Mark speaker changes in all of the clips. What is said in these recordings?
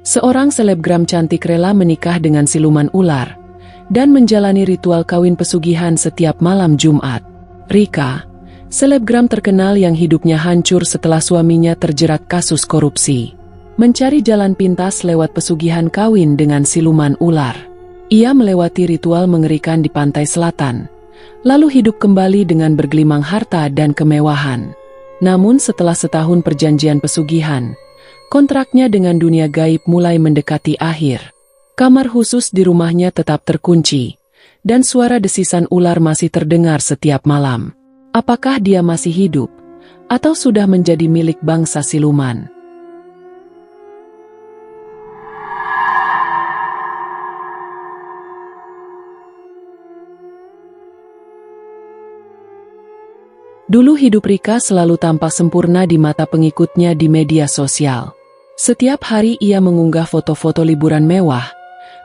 Speaker 1: Seorang selebgram cantik rela menikah dengan siluman ular dan menjalani ritual kawin pesugihan setiap malam Jumat. Rika, selebgram terkenal yang hidupnya hancur setelah suaminya terjerat kasus korupsi, mencari jalan pintas lewat pesugihan kawin dengan siluman ular. Ia melewati ritual mengerikan di pantai selatan, lalu hidup kembali dengan bergelimang harta dan kemewahan. Namun setelah setahun perjanjian pesugihan, kontraknya dengan dunia gaib mulai mendekati akhir. Kamar khusus di rumahnya tetap terkunci, dan suara desisan ular masih terdengar setiap malam. Apakah dia masih hidup, atau sudah menjadi milik bangsa siluman? Dulu hidup Rika selalu tampak sempurna di mata pengikutnya di media sosial. Setiap hari ia mengunggah foto-foto liburan mewah,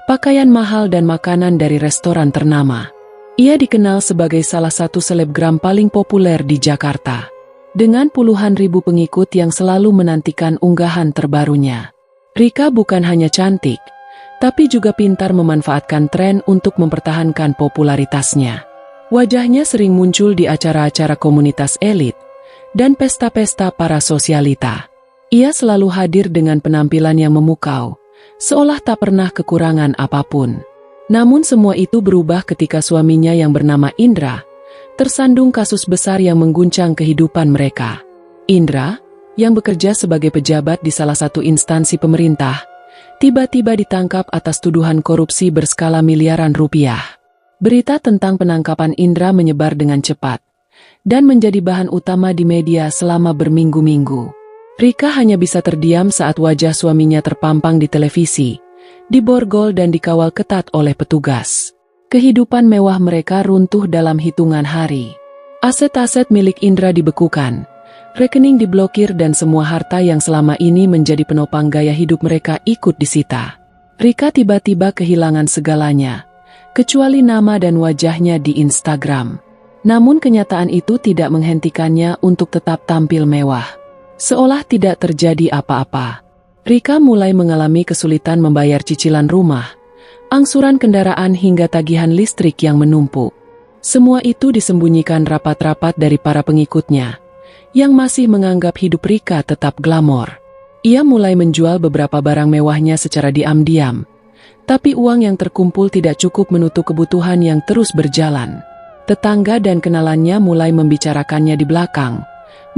Speaker 1: pakaian mahal dan makanan dari restoran ternama. Ia dikenal sebagai salah satu selebgram paling populer di Jakarta, dengan puluhan ribu pengikut yang selalu menantikan unggahan terbarunya. Rika bukan hanya cantik, tapi juga pintar memanfaatkan tren untuk mempertahankan popularitasnya. Wajahnya sering muncul di acara-acara komunitas elit dan pesta-pesta para sosialita. Ia selalu hadir dengan penampilan yang memukau, seolah tak pernah kekurangan apapun. Namun semua itu berubah ketika suaminya yang bernama Indra tersandung kasus besar yang mengguncang kehidupan mereka. Indra, yang bekerja sebagai pejabat di salah satu instansi pemerintah, tiba-tiba ditangkap atas tuduhan korupsi berskala miliaran rupiah. Berita tentang penangkapan Indra menyebar dengan cepat dan menjadi bahan utama di media selama berminggu-minggu. Rika hanya bisa terdiam saat wajah suaminya terpampang di televisi, diborgol dan dikawal ketat oleh petugas. Kehidupan mewah mereka runtuh dalam hitungan hari. Aset-aset milik Indra dibekukan, rekening diblokir dan semua harta yang selama ini menjadi penopang gaya hidup mereka ikut disita. Rika tiba-tiba kehilangan segalanya, kecuali nama dan wajahnya di Instagram. Namun kenyataan itu tidak menghentikannya untuk tetap tampil mewah, seolah tidak terjadi apa-apa. Rika mulai mengalami kesulitan membayar cicilan rumah, angsuran kendaraan hingga tagihan listrik yang menumpuk. Semua itu disembunyikan rapat-rapat dari para pengikutnya, yang masih menganggap hidup Rika tetap glamor. Ia mulai menjual beberapa barang mewahnya secara diam-diam, tapi uang yang terkumpul tidak cukup menutup kebutuhan yang terus berjalan. Tetangga dan kenalannya mulai membicarakannya di belakang,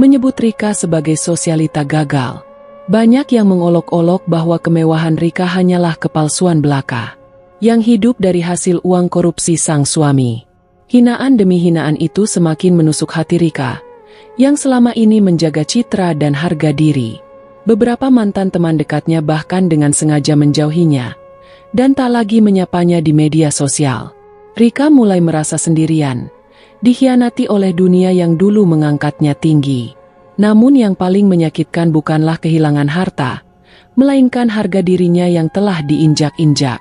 Speaker 1: menyebut Rika sebagai sosialita gagal. Banyak yang mengolok-olok bahwa kemewahan Rika hanyalah kepalsuan belaka, yang hidup dari hasil uang korupsi sang suami. Hinaan demi hinaan itu semakin menusuk hati Rika, yang selama ini menjaga citra dan harga diri. Beberapa mantan teman dekatnya bahkan dengan sengaja menjauhinya, dan tak lagi menyapanya di media sosial. Rika mulai merasa sendirian, dikhianati oleh dunia yang dulu mengangkatnya tinggi. Namun yang paling menyakitkan bukanlah kehilangan harta, melainkan harga dirinya yang telah diinjak-injak.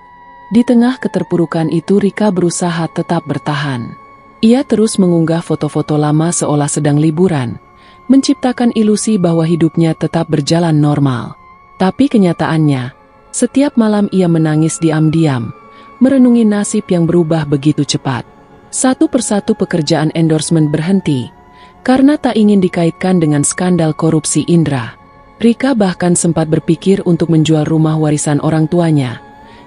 Speaker 1: Di tengah keterpurukan itu Rika berusaha tetap bertahan. Ia terus mengunggah foto-foto lama seolah sedang liburan, menciptakan ilusi bahwa hidupnya tetap berjalan normal. Tapi kenyataannya, setiap malam ia menangis diam-diam, merenungi nasib yang berubah begitu cepat. Satu persatu pekerjaan endorsement berhenti, karena tak ingin dikaitkan dengan skandal korupsi Indra. Rika bahkan sempat berpikir untuk menjual rumah warisan orang tuanya,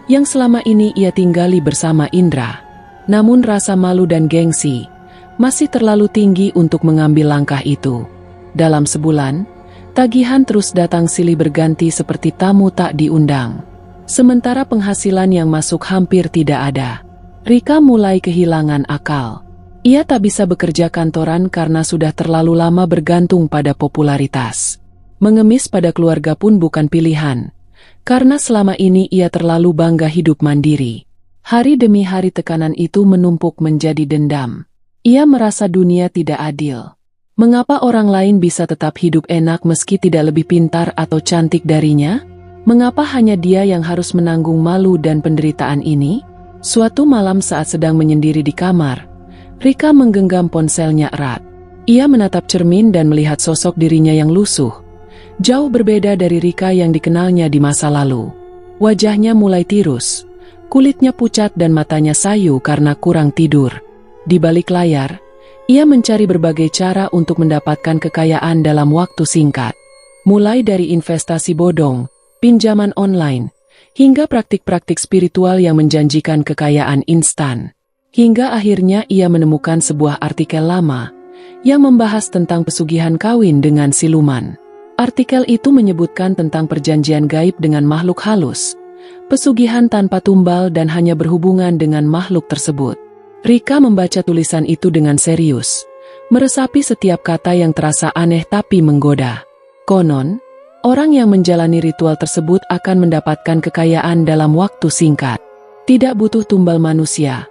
Speaker 1: yang selama ini ia tinggali bersama Indra. Namun rasa malu dan gengsi masih terlalu tinggi untuk mengambil langkah itu. Dalam sebulan, tagihan terus datang silih berganti seperti tamu tak diundang. Sementara penghasilan yang masuk hampir tidak ada. Rika mulai kehilangan akal. Ia tak bisa bekerja kantoran karena sudah terlalu lama bergantung pada popularitas. Mengemis pada keluarga pun bukan pilihan, karena selama ini ia terlalu bangga hidup mandiri. Hari demi hari tekanan itu menumpuk menjadi dendam. Ia merasa dunia tidak adil. Mengapa orang lain bisa tetap hidup enak meski tidak lebih pintar atau cantik darinya? Mengapa hanya dia yang harus menanggung malu dan penderitaan ini? Suatu malam saat sedang menyendiri di kamar, Rika menggenggam ponselnya erat. Ia menatap cermin dan melihat sosok dirinya yang lusuh, jauh berbeda dari Rika yang dikenalnya di masa lalu. Wajahnya mulai tirus, kulitnya pucat dan matanya sayu karena kurang tidur. Di balik layar, ia mencari berbagai cara untuk mendapatkan kekayaan dalam waktu singkat. Mulai dari investasi bodong, pinjaman online, hingga praktik-praktik spiritual yang menjanjikan kekayaan instan. Hingga akhirnya ia menemukan sebuah artikel lama yang membahas tentang pesugihan kawin dengan siluman. Artikel itu menyebutkan tentang perjanjian gaib dengan makhluk halus, pesugihan tanpa tumbal dan hanya berhubungan dengan makhluk tersebut. Rika membaca tulisan itu dengan serius, meresapi setiap kata yang terasa aneh tapi menggoda. Konon, orang yang menjalani ritual tersebut akan mendapatkan kekayaan dalam waktu singkat. Tidak butuh tumbal manusia,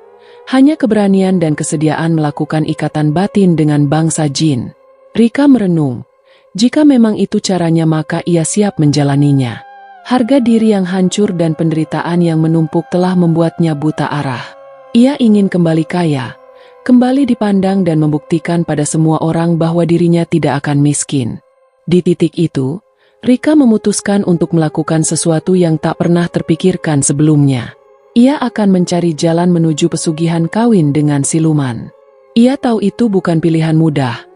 Speaker 1: hanya keberanian dan kesediaan melakukan ikatan batin dengan bangsa jin. Rika merenung. Jika memang itu caranya maka ia siap menjalaninya. Harga diri yang hancur dan penderitaan yang menumpuk telah membuatnya buta arah. Ia ingin kembali kaya, kembali dipandang dan membuktikan pada semua orang bahwa dirinya tidak akan miskin. Di titik itu, Rika memutuskan untuk melakukan sesuatu yang tak pernah terpikirkan sebelumnya. Ia akan mencari jalan menuju pesugihan kawin dengan siluman. Ia tahu itu bukan pilihan mudah.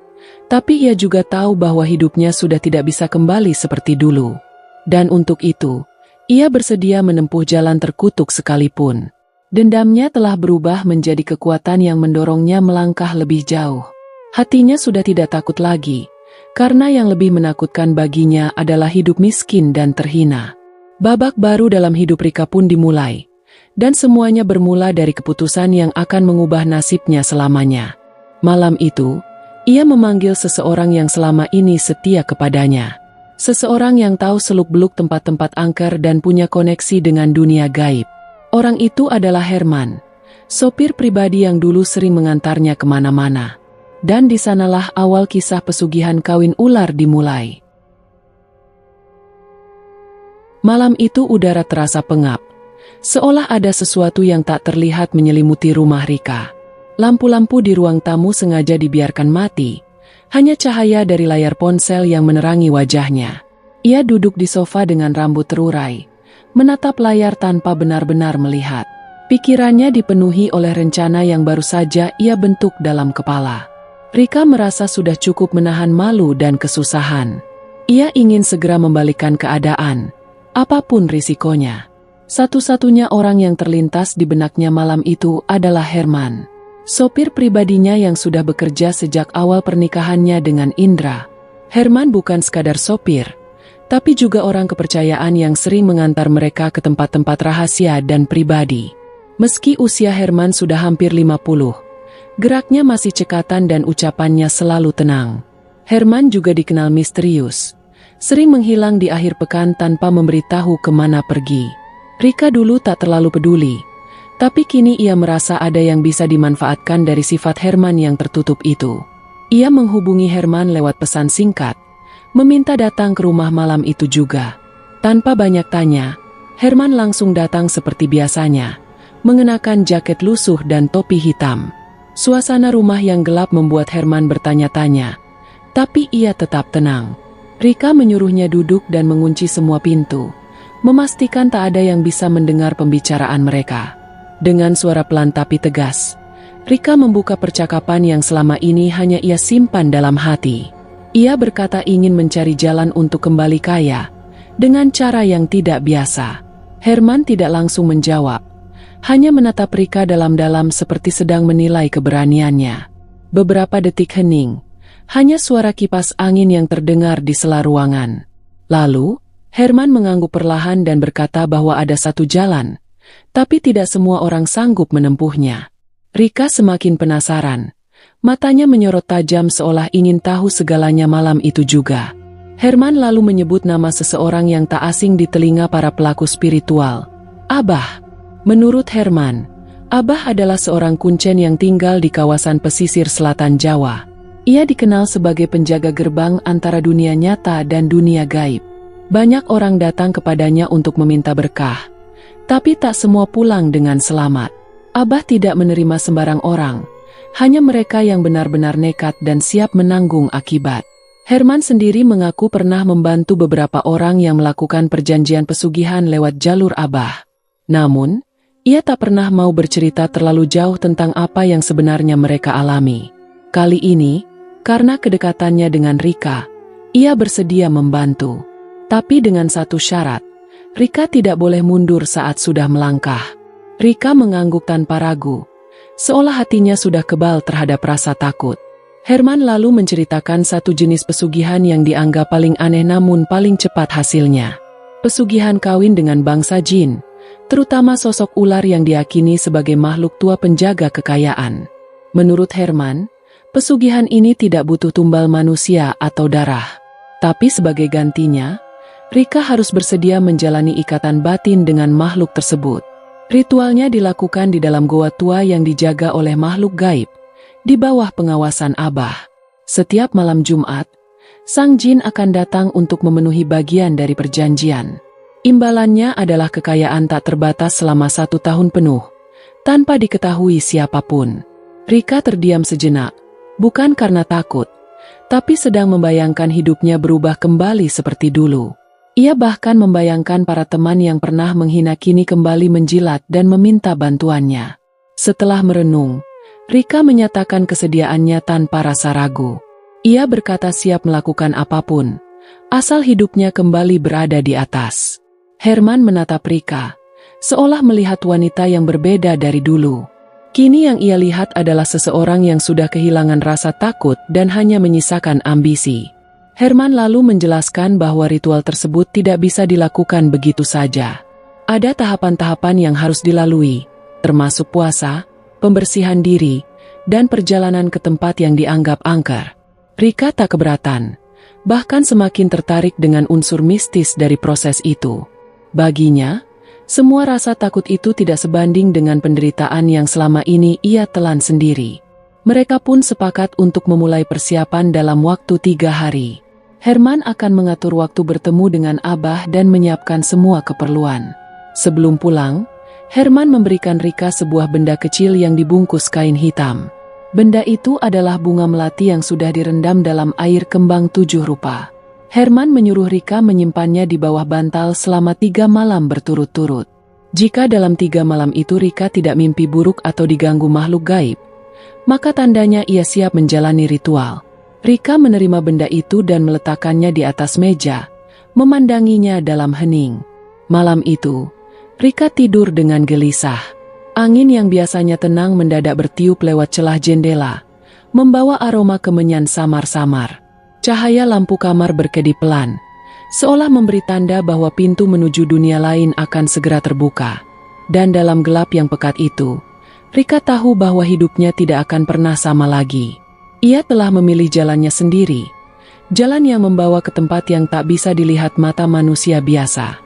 Speaker 1: Tapi ia juga tahu bahwa hidupnya sudah tidak bisa kembali seperti dulu. Dan untuk itu, ia bersedia menempuh jalan terkutuk sekalipun. Dendamnya telah berubah menjadi kekuatan yang mendorongnya melangkah lebih jauh. Hatinya sudah tidak takut lagi, karena yang lebih menakutkan baginya adalah hidup miskin dan terhina. Babak baru dalam hidup Rika pun dimulai, dan semuanya bermula dari keputusan yang akan mengubah nasibnya selamanya. Malam itu, ia memanggil seseorang yang selama ini setia kepadanya. Seseorang yang tahu seluk-beluk tempat-tempat angker dan punya koneksi dengan dunia gaib. Orang itu adalah Herman, sopir pribadi yang dulu sering mengantarnya kemana-mana. Dan di sanalah awal kisah pesugihan kawin ular dimulai. Malam itu udara terasa pengap, seolah ada sesuatu yang tak terlihat menyelimuti rumah Rika. Lampu-lampu di ruang tamu sengaja dibiarkan mati, hanya cahaya dari layar ponsel yang menerangi wajahnya. Ia duduk di sofa dengan rambut terurai, menatap layar tanpa benar-benar melihat. Pikirannya dipenuhi oleh rencana yang baru saja ia bentuk dalam kepala. Rika merasa sudah cukup menahan malu dan kesusahan. Ia ingin segera membalikkan keadaan, apapun risikonya. Satu-satunya orang yang terlintas di benaknya malam itu adalah Herman, sopir pribadinya yang sudah bekerja sejak awal pernikahannya dengan Indra. Herman bukan sekadar sopir, tapi juga orang kepercayaan yang sering mengantar mereka ke tempat-tempat rahasia dan pribadi. Meski usia Herman sudah hampir 50, geraknya masih cekatan dan ucapannya selalu tenang. Herman juga dikenal misterius, sering menghilang di akhir pekan tanpa memberitahu kemana pergi. Rika dulu tak terlalu peduli, tapi kini ia merasa ada yang bisa dimanfaatkan dari sifat Herman yang tertutup itu. Ia menghubungi Herman lewat pesan singkat, meminta datang ke rumah malam itu juga. Tanpa banyak tanya, Herman langsung datang seperti biasanya, mengenakan jaket lusuh dan topi hitam. Suasana rumah yang gelap membuat Herman bertanya-tanya, tapi ia tetap tenang. Rika menyuruhnya duduk dan mengunci semua pintu, memastikan tak ada yang bisa mendengar pembicaraan mereka. Dengan suara pelan tapi tegas, Rika membuka percakapan yang selama ini hanya ia simpan dalam hati. Ia berkata ingin mencari jalan untuk kembali kaya, dengan cara yang tidak biasa. Herman tidak langsung menjawab, hanya menatap Rika dalam-dalam seperti sedang menilai keberaniannya. Beberapa detik hening, hanya suara kipas angin yang terdengar di sela ruangan. Lalu, Herman mengangguk perlahan dan berkata bahwa ada satu jalan, tapi tidak semua orang sanggup menempuhnya. Rika semakin penasaran. Matanya menyorot tajam seolah ingin tahu segalanya malam itu juga. Herman lalu menyebut nama seseorang yang tak asing di telinga para pelaku spiritual. Abah. Menurut Herman, Abah adalah seorang kuncen yang tinggal di kawasan pesisir selatan Jawa. Ia dikenal sebagai penjaga gerbang antara dunia nyata dan dunia gaib. Banyak orang datang kepadanya untuk meminta berkah, tapi tak semua pulang dengan selamat. Abah tidak menerima sembarang orang, hanya mereka yang benar-benar nekat dan siap menanggung akibat. Herman sendiri mengaku pernah membantu beberapa orang yang melakukan perjanjian pesugihan lewat jalur Abah. Namun, ia tak pernah mau bercerita terlalu jauh tentang apa yang sebenarnya mereka alami. Kali ini, karena kedekatannya dengan Rika, ia bersedia membantu. Tapi dengan satu syarat, Rika tidak boleh mundur saat sudah melangkah. Rika mengangguk tanpa ragu, seolah hatinya sudah kebal terhadap rasa takut. Herman lalu menceritakan satu jenis pesugihan yang dianggap paling aneh namun paling cepat hasilnya. Pesugihan kawin dengan bangsa jin, terutama sosok ular yang diyakini sebagai makhluk tua penjaga kekayaan. Menurut Herman, pesugihan ini tidak butuh tumbal manusia atau darah. Tapi sebagai gantinya, Rika harus bersedia menjalani ikatan batin dengan makhluk tersebut. Ritualnya dilakukan di dalam goa tua yang dijaga oleh makhluk gaib, di bawah pengawasan Abah. Setiap malam Jumat, sang jin akan datang untuk memenuhi bagian dari perjanjian. Imbalannya adalah kekayaan tak terbatas selama 1 tahun penuh, tanpa diketahui siapapun. Rika terdiam sejenak, bukan karena takut, tapi sedang membayangkan hidupnya berubah kembali seperti dulu. Ia bahkan membayangkan para teman yang pernah menghina kini kembali menjilat dan meminta bantuannya. Setelah merenung, Rika menyatakan kesediaannya tanpa rasa ragu. Ia berkata siap melakukan apapun, asal hidupnya kembali berada di atas. Herman menatap Rika, seolah melihat wanita yang berbeda dari dulu. Kini yang ia lihat adalah seseorang yang sudah kehilangan rasa takut dan hanya menyisakan ambisi. Herman lalu menjelaskan bahwa ritual tersebut tidak bisa dilakukan begitu saja. Ada tahapan-tahapan yang harus dilalui, termasuk puasa, pembersihan diri, dan perjalanan ke tempat yang dianggap angker. Rika tak keberatan, bahkan semakin tertarik dengan unsur mistis dari proses itu. Baginya, semua rasa takut itu tidak sebanding dengan penderitaan yang selama ini ia telan sendiri. Mereka pun sepakat untuk memulai persiapan dalam waktu 3 hari. Herman akan mengatur waktu bertemu dengan Abah dan menyiapkan semua keperluan. Sebelum pulang, Herman memberikan Rika sebuah benda kecil yang dibungkus kain hitam. Benda itu adalah bunga melati yang sudah direndam dalam air kembang 7 rupa. Herman menyuruh Rika menyimpannya di bawah bantal selama 3 malam berturut-turut. Jika dalam 3 malam itu Rika tidak mimpi buruk atau diganggu makhluk gaib, maka tandanya ia siap menjalani ritual. Rika menerima benda itu dan meletakkannya di atas meja, memandanginya dalam hening. Malam itu, Rika tidur dengan gelisah. Angin yang biasanya tenang mendadak bertiup lewat celah jendela, membawa aroma kemenyan samar-samar. Cahaya lampu kamar berkedip pelan, seolah memberi tanda bahwa pintu menuju dunia lain akan segera terbuka. Dan dalam gelap yang pekat itu, Rika tahu bahwa hidupnya tidak akan pernah sama lagi. Ia telah memilih jalannya sendiri, jalan yang membawa ke tempat yang tak bisa dilihat mata manusia biasa.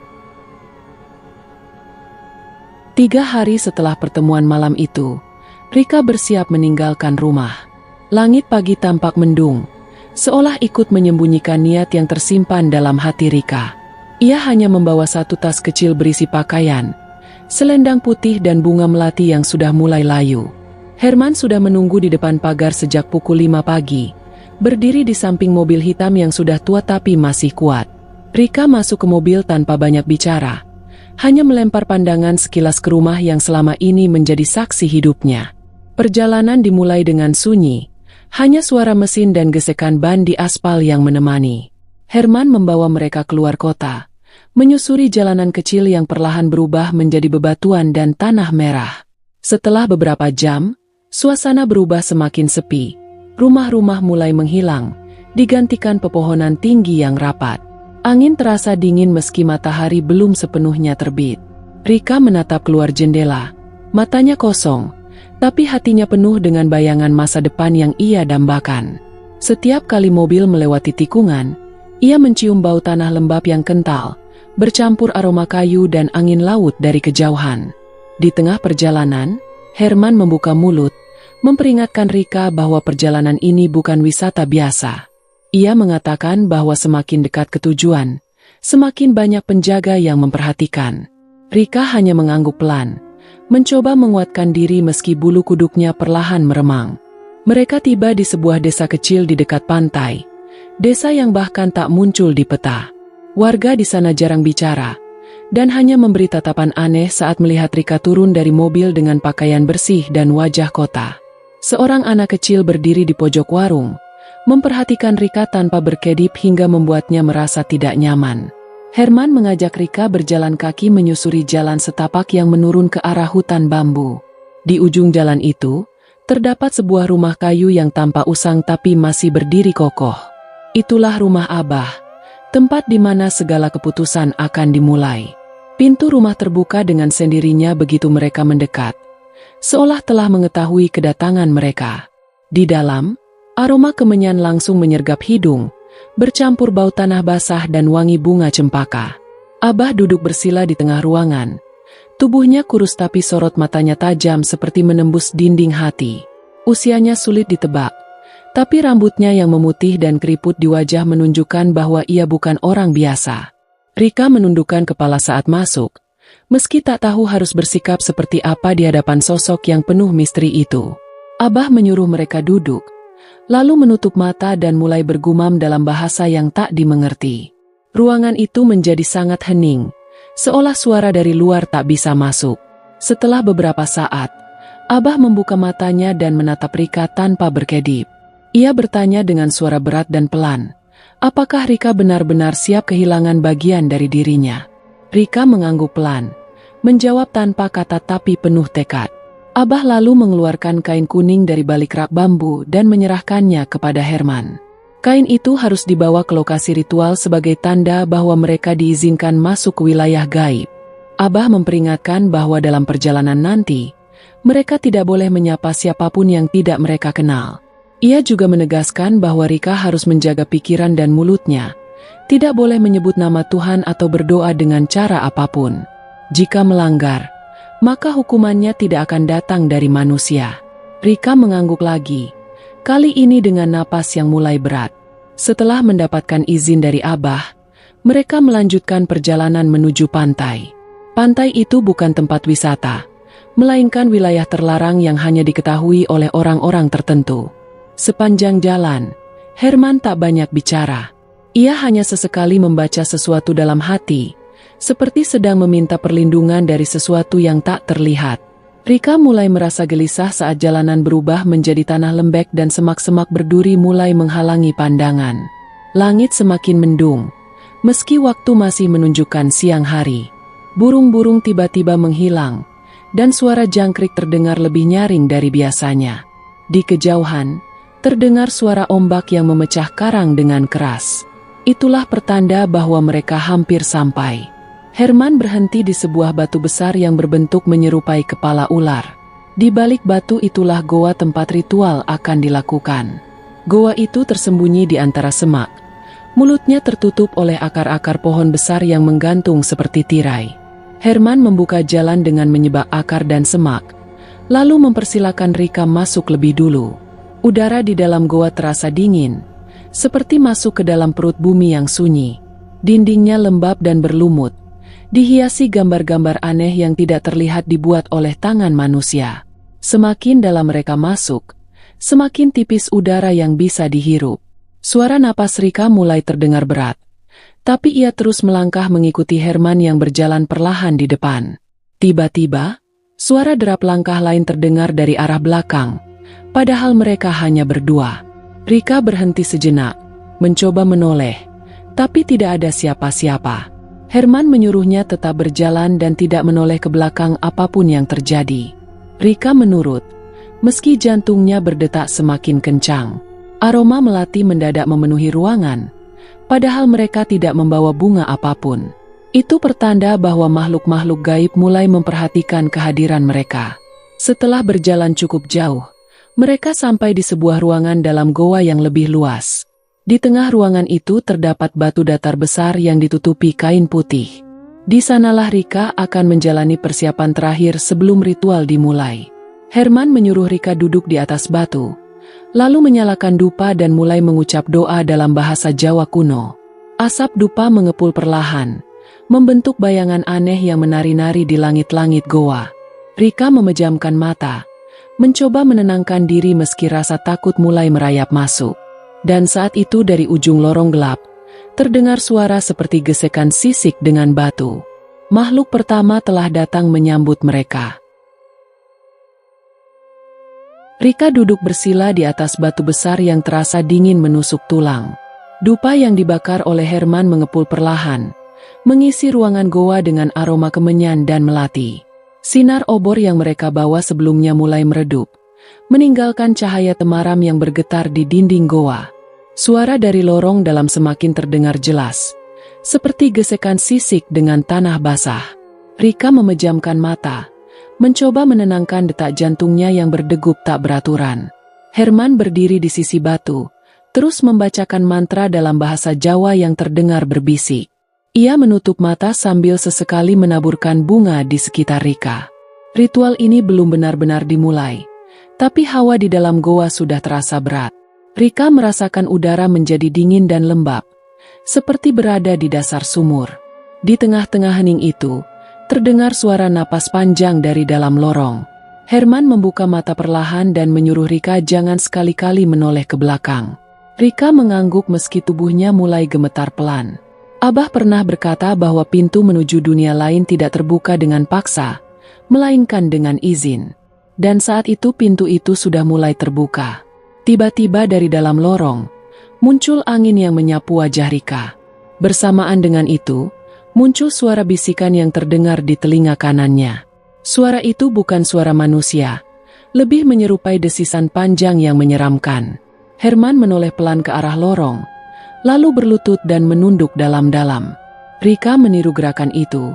Speaker 1: 3 hari setelah pertemuan malam itu, Rika bersiap meninggalkan rumah. Langit pagi tampak mendung, seolah ikut menyembunyikan niat yang tersimpan dalam hati Rika. Ia hanya membawa 1 tas kecil berisi pakaian, selendang putih dan bunga melati yang sudah mulai layu. Herman sudah menunggu di depan pagar sejak pukul 5 pagi, berdiri di samping mobil hitam yang sudah tua tapi masih kuat. Rika masuk ke mobil tanpa banyak bicara, hanya melempar pandangan sekilas ke rumah yang selama ini menjadi saksi hidupnya. Perjalanan dimulai dengan sunyi, hanya suara mesin dan gesekan ban di aspal yang menemani. Herman membawa mereka keluar kota, menyusuri jalanan kecil yang perlahan berubah menjadi bebatuan dan tanah merah. Setelah beberapa jam, suasana berubah semakin sepi. Rumah-rumah mulai menghilang, digantikan pepohonan tinggi yang rapat. Angin terasa dingin meski matahari belum sepenuhnya terbit. Rika menatap keluar jendela, matanya kosong, tapi hatinya penuh dengan bayangan masa depan yang ia dambakan. Setiap kali mobil melewati tikungan, ia mencium bau tanah lembab yang kental, bercampur aroma kayu dan angin laut dari kejauhan. Di tengah perjalanan, Herman membuka mulut, memperingatkan Rika bahwa perjalanan ini bukan wisata biasa. Ia mengatakan bahwa semakin dekat ke tujuan, semakin banyak penjaga yang memperhatikan. Rika hanya mengangguk pelan, mencoba menguatkan diri meski bulu kuduknya perlahan meremang. Mereka tiba di sebuah desa kecil di dekat pantai, Desa yang bahkan tak muncul di peta. Warga di sana jarang bicara, dan hanya memberi tatapan aneh saat melihat Rika turun dari mobil dengan pakaian bersih dan wajah kota. Seorang anak kecil berdiri di pojok warung, memperhatikan Rika tanpa berkedip hingga membuatnya merasa tidak nyaman. Herman mengajak Rika berjalan kaki menyusuri jalan setapak yang menurun ke arah hutan bambu. Di ujung jalan itu, terdapat sebuah rumah kayu yang tampak usang tapi masih berdiri kokoh. Itulah rumah Abah, tempat di mana segala keputusan akan dimulai. Pintu rumah terbuka dengan sendirinya begitu mereka mendekat, seolah telah mengetahui kedatangan mereka. Di dalam, aroma kemenyan langsung menyergap hidung, bercampur bau tanah basah dan wangi bunga cempaka. Abah duduk bersila di tengah ruangan. Tubuhnya kurus tapi sorot matanya tajam seperti menembus dinding hati. Usianya sulit ditebak, tapi rambutnya yang memutih dan keriput di wajah menunjukkan bahwa ia bukan orang biasa. Rika menundukkan kepala saat masuk, meski tak tahu harus bersikap seperti apa di hadapan sosok yang penuh misteri itu. Abah menyuruh mereka duduk, lalu menutup mata dan mulai bergumam dalam bahasa yang tak dimengerti. Ruangan itu menjadi sangat hening, seolah suara dari luar tak bisa masuk. Setelah beberapa saat, Abah membuka matanya dan menatap Rika tanpa berkedip. Ia bertanya dengan suara berat dan pelan, apakah Rika benar-benar siap kehilangan bagian dari dirinya? Rika mengangguk pelan, menjawab tanpa kata tapi penuh tekad. Abah lalu mengeluarkan kain kuning dari balik rak bambu dan menyerahkannya kepada Herman. Kain itu harus dibawa ke lokasi ritual sebagai tanda bahwa mereka diizinkan masuk ke wilayah gaib. Abah memperingatkan bahwa dalam perjalanan nanti, mereka tidak boleh menyapa siapapun yang tidak mereka kenal. Ia juga menegaskan bahwa Rika harus menjaga pikiran dan mulutnya, tidak boleh menyebut nama Tuhan atau berdoa dengan cara apapun. Jika melanggar, maka hukumannya tidak akan datang dari manusia. Rika mengangguk lagi, kali ini dengan napas yang mulai berat. Setelah mendapatkan izin dari Abah, mereka melanjutkan perjalanan menuju pantai. Pantai itu bukan tempat wisata, melainkan wilayah terlarang yang hanya diketahui oleh orang-orang tertentu. Sepanjang jalan, Herman tak banyak bicara. Ia hanya sesekali membaca sesuatu dalam hati, seperti sedang meminta perlindungan dari sesuatu yang tak terlihat. Rika mulai merasa gelisah saat jalanan berubah menjadi tanah lembek dan semak-semak berduri mulai menghalangi pandangan. Langit semakin mendung, meski waktu masih menunjukkan siang hari. Burung-burung tiba-tiba menghilang, dan suara jangkrik terdengar lebih nyaring dari biasanya. Di kejauhan, terdengar suara ombak yang memecah karang dengan keras. Itulah pertanda bahwa mereka hampir sampai. Herman berhenti di sebuah batu besar yang berbentuk menyerupai kepala ular. Di balik batu itulah goa tempat ritual akan dilakukan. Goa itu tersembunyi di antara semak. Mulutnya tertutup oleh akar-akar pohon besar yang menggantung seperti tirai. Herman membuka jalan dengan menyibak akar dan semak, lalu mempersilakan Rika masuk lebih dulu. Udara di dalam goa terasa dingin, seperti masuk ke dalam perut bumi yang sunyi. Dindingnya lembab dan berlumut, dihiasi gambar-gambar aneh yang tidak terlihat dibuat oleh tangan manusia. Semakin dalam mereka masuk, semakin tipis udara yang bisa dihirup. Suara napas Rika mulai terdengar berat, tapi ia terus melangkah mengikuti Herman yang berjalan perlahan di depan. Tiba-tiba, suara derap langkah lain terdengar dari arah belakang. Padahal mereka hanya berdua. Rika berhenti sejenak, mencoba menoleh, tapi tidak ada siapa-siapa. Herman menyuruhnya tetap berjalan dan tidak menoleh ke belakang apapun yang terjadi. Rika menurut, meski jantungnya berdetak semakin kencang. Aroma melati mendadak memenuhi ruangan, padahal mereka tidak membawa bunga apapun. Itu pertanda bahwa makhluk-makhluk gaib mulai memperhatikan kehadiran mereka. Setelah berjalan cukup jauh, mereka sampai di sebuah ruangan dalam goa yang lebih luas. Di tengah ruangan itu terdapat batu datar besar yang ditutupi kain putih. Di sanalah Rika akan menjalani persiapan terakhir sebelum ritual dimulai. Herman menyuruh Rika duduk di atas batu, lalu menyalakan dupa dan mulai mengucap doa dalam bahasa Jawa kuno. Asap dupa mengepul perlahan, membentuk bayangan aneh yang menari-nari di langit-langit goa. Rika memejamkan mata, mencoba menenangkan diri meski rasa takut mulai merayap masuk. Dan saat itu dari ujung lorong gelap, terdengar suara seperti gesekan sisik dengan batu. Makhluk pertama telah datang menyambut mereka. Rika duduk bersila di atas batu besar yang terasa dingin menusuk tulang. Dupa yang dibakar oleh Herman mengepul perlahan, mengisi ruangan goa dengan aroma kemenyan dan melati. Sinar obor yang mereka bawa sebelumnya mulai meredup, meninggalkan cahaya temaram yang bergetar di dinding goa. Suara dari lorong dalam semakin terdengar jelas, seperti gesekan sisik dengan tanah basah. Rika memejamkan mata, mencoba menenangkan detak jantungnya yang berdegup tak beraturan. Herman berdiri di sisi batu, terus membacakan mantra dalam bahasa Jawa yang terdengar berbisik. Ia menutup mata sambil sesekali menaburkan bunga di sekitar Rika. Ritual ini belum benar-benar dimulai, tapi hawa di dalam goa sudah terasa berat. Rika merasakan udara menjadi dingin dan lembab, seperti berada di dasar sumur. Di tengah-tengah hening itu, terdengar suara napas panjang dari dalam lorong. Herman membuka mata perlahan dan menyuruh Rika jangan sekali-kali menoleh ke belakang. Rika mengangguk meski tubuhnya mulai gemetar pelan. Abah pernah berkata bahwa pintu menuju dunia lain tidak terbuka dengan paksa, melainkan dengan izin. Dan saat itu pintu itu sudah mulai terbuka. Tiba-tiba dari dalam lorong, muncul angin yang menyapu wajah Rika. Bersamaan dengan itu, muncul suara bisikan yang terdengar di telinga kanannya. Suara itu bukan suara manusia, lebih menyerupai desisan panjang yang menyeramkan. Herman menoleh pelan ke arah lorong, lalu berlutut dan menunduk dalam-dalam. Rika meniru gerakan itu,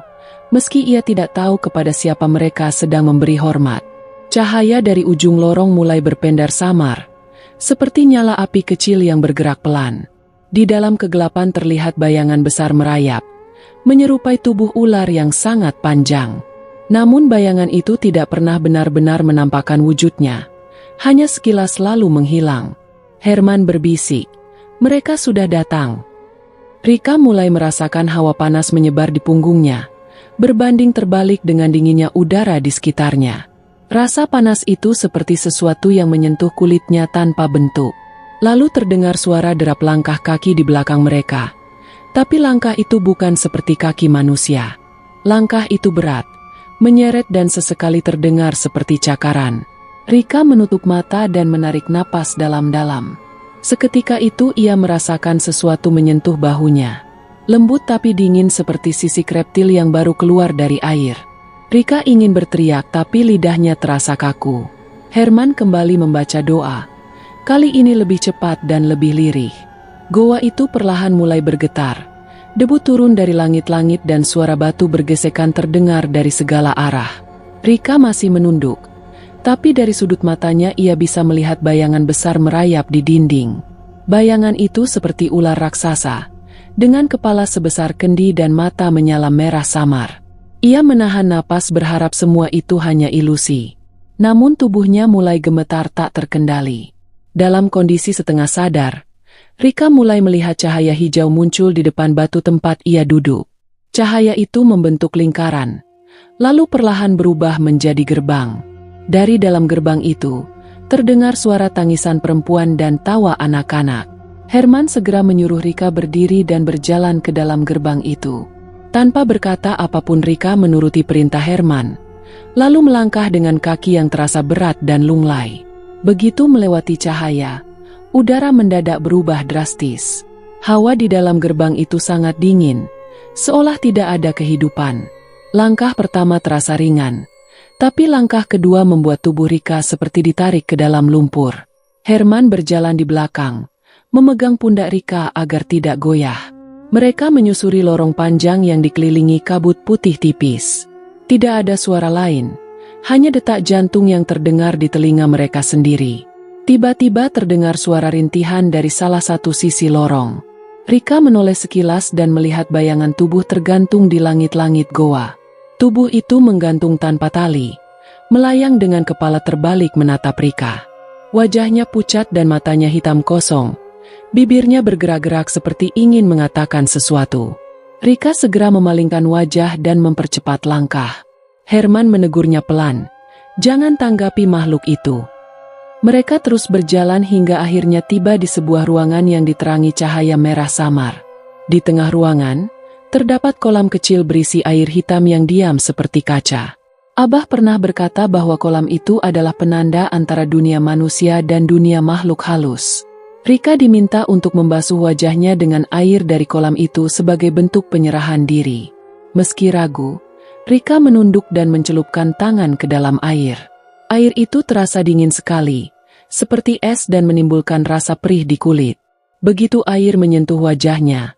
Speaker 1: meski ia tidak tahu kepada siapa mereka sedang memberi hormat. Cahaya dari ujung lorong mulai berpendar samar, seperti nyala api kecil yang bergerak pelan. Di dalam kegelapan terlihat bayangan besar merayap, menyerupai tubuh ular yang sangat panjang. Namun bayangan itu tidak pernah benar-benar menampakkan wujudnya, hanya sekilas lalu menghilang. Herman berbisik, "Mereka sudah datang." Rika mulai merasakan hawa panas menyebar di punggungnya, berbanding terbalik dengan dinginnya udara di sekitarnya. Rasa panas itu seperti sesuatu yang menyentuh kulitnya tanpa bentuk. Lalu terdengar suara derap langkah kaki di belakang mereka. Tapi langkah itu bukan seperti kaki manusia. Langkah itu berat, menyeret dan sesekali terdengar seperti cakaran. Rika menutup mata dan menarik napas dalam-dalam. Seketika itu ia merasakan sesuatu menyentuh bahunya. Lembut tapi dingin seperti sisik reptil yang baru keluar dari air. Rika ingin berteriak tapi lidahnya terasa kaku. Herman kembali membaca doa. Kali ini lebih cepat dan lebih lirih. Goa itu perlahan mulai bergetar. Debu turun dari langit-langit dan suara batu bergesekan terdengar dari segala arah. Rika masih menunduk, tapi dari sudut matanya ia bisa melihat bayangan besar merayap di dinding. Bayangan itu seperti ular raksasa, dengan kepala sebesar kendi dan mata menyala merah samar. Ia menahan napas berharap semua itu hanya ilusi. Namun tubuhnya mulai gemetar tak terkendali. Dalam kondisi setengah sadar, Rika mulai melihat cahaya hijau muncul di depan batu tempat ia duduk. Cahaya itu membentuk lingkaran, lalu perlahan berubah menjadi gerbang. Dari dalam gerbang itu, terdengar suara tangisan perempuan dan tawa anak-anak. Herman segera menyuruh Rika berdiri dan berjalan ke dalam gerbang itu. Tanpa berkata apapun Rika menuruti perintah Herman, lalu melangkah dengan kaki yang terasa berat dan lunglai. Begitu melewati cahaya, udara mendadak berubah drastis. Hawa di dalam gerbang itu sangat dingin, seolah tidak ada kehidupan. Langkah pertama terasa ringan, tapi langkah kedua membuat tubuh Rika seperti ditarik ke dalam lumpur. Herman berjalan di belakang, memegang pundak Rika agar tidak goyah. Mereka menyusuri lorong panjang yang dikelilingi kabut putih tipis. Tidak ada suara lain, hanya detak jantung yang terdengar di telinga mereka sendiri. Tiba-tiba terdengar suara rintihan dari salah satu sisi lorong. Rika menoleh sekilas dan melihat bayangan tubuh tergantung di langit-langit goa. Tubuh itu menggantung tanpa tali, melayang dengan kepala terbalik menatap Rika. Wajahnya pucat dan matanya hitam kosong. Bibirnya bergerak-gerak seperti ingin mengatakan sesuatu. Rika segera memalingkan wajah dan mempercepat langkah. Herman menegurnya pelan, "Jangan tanggapi makhluk itu." Mereka terus berjalan hingga akhirnya tiba di sebuah ruangan yang diterangi cahaya merah samar. Di tengah ruangan, terdapat kolam kecil berisi air hitam yang diam seperti kaca. Abah pernah berkata bahwa kolam itu adalah penanda antara dunia manusia dan dunia makhluk halus. Rika diminta untuk membasuh wajahnya dengan air dari kolam itu sebagai bentuk penyerahan diri. Meski ragu, Rika menunduk dan mencelupkan tangan ke dalam air. Air itu terasa dingin sekali, seperti es dan menimbulkan rasa perih di kulit. Begitu air menyentuh wajahnya,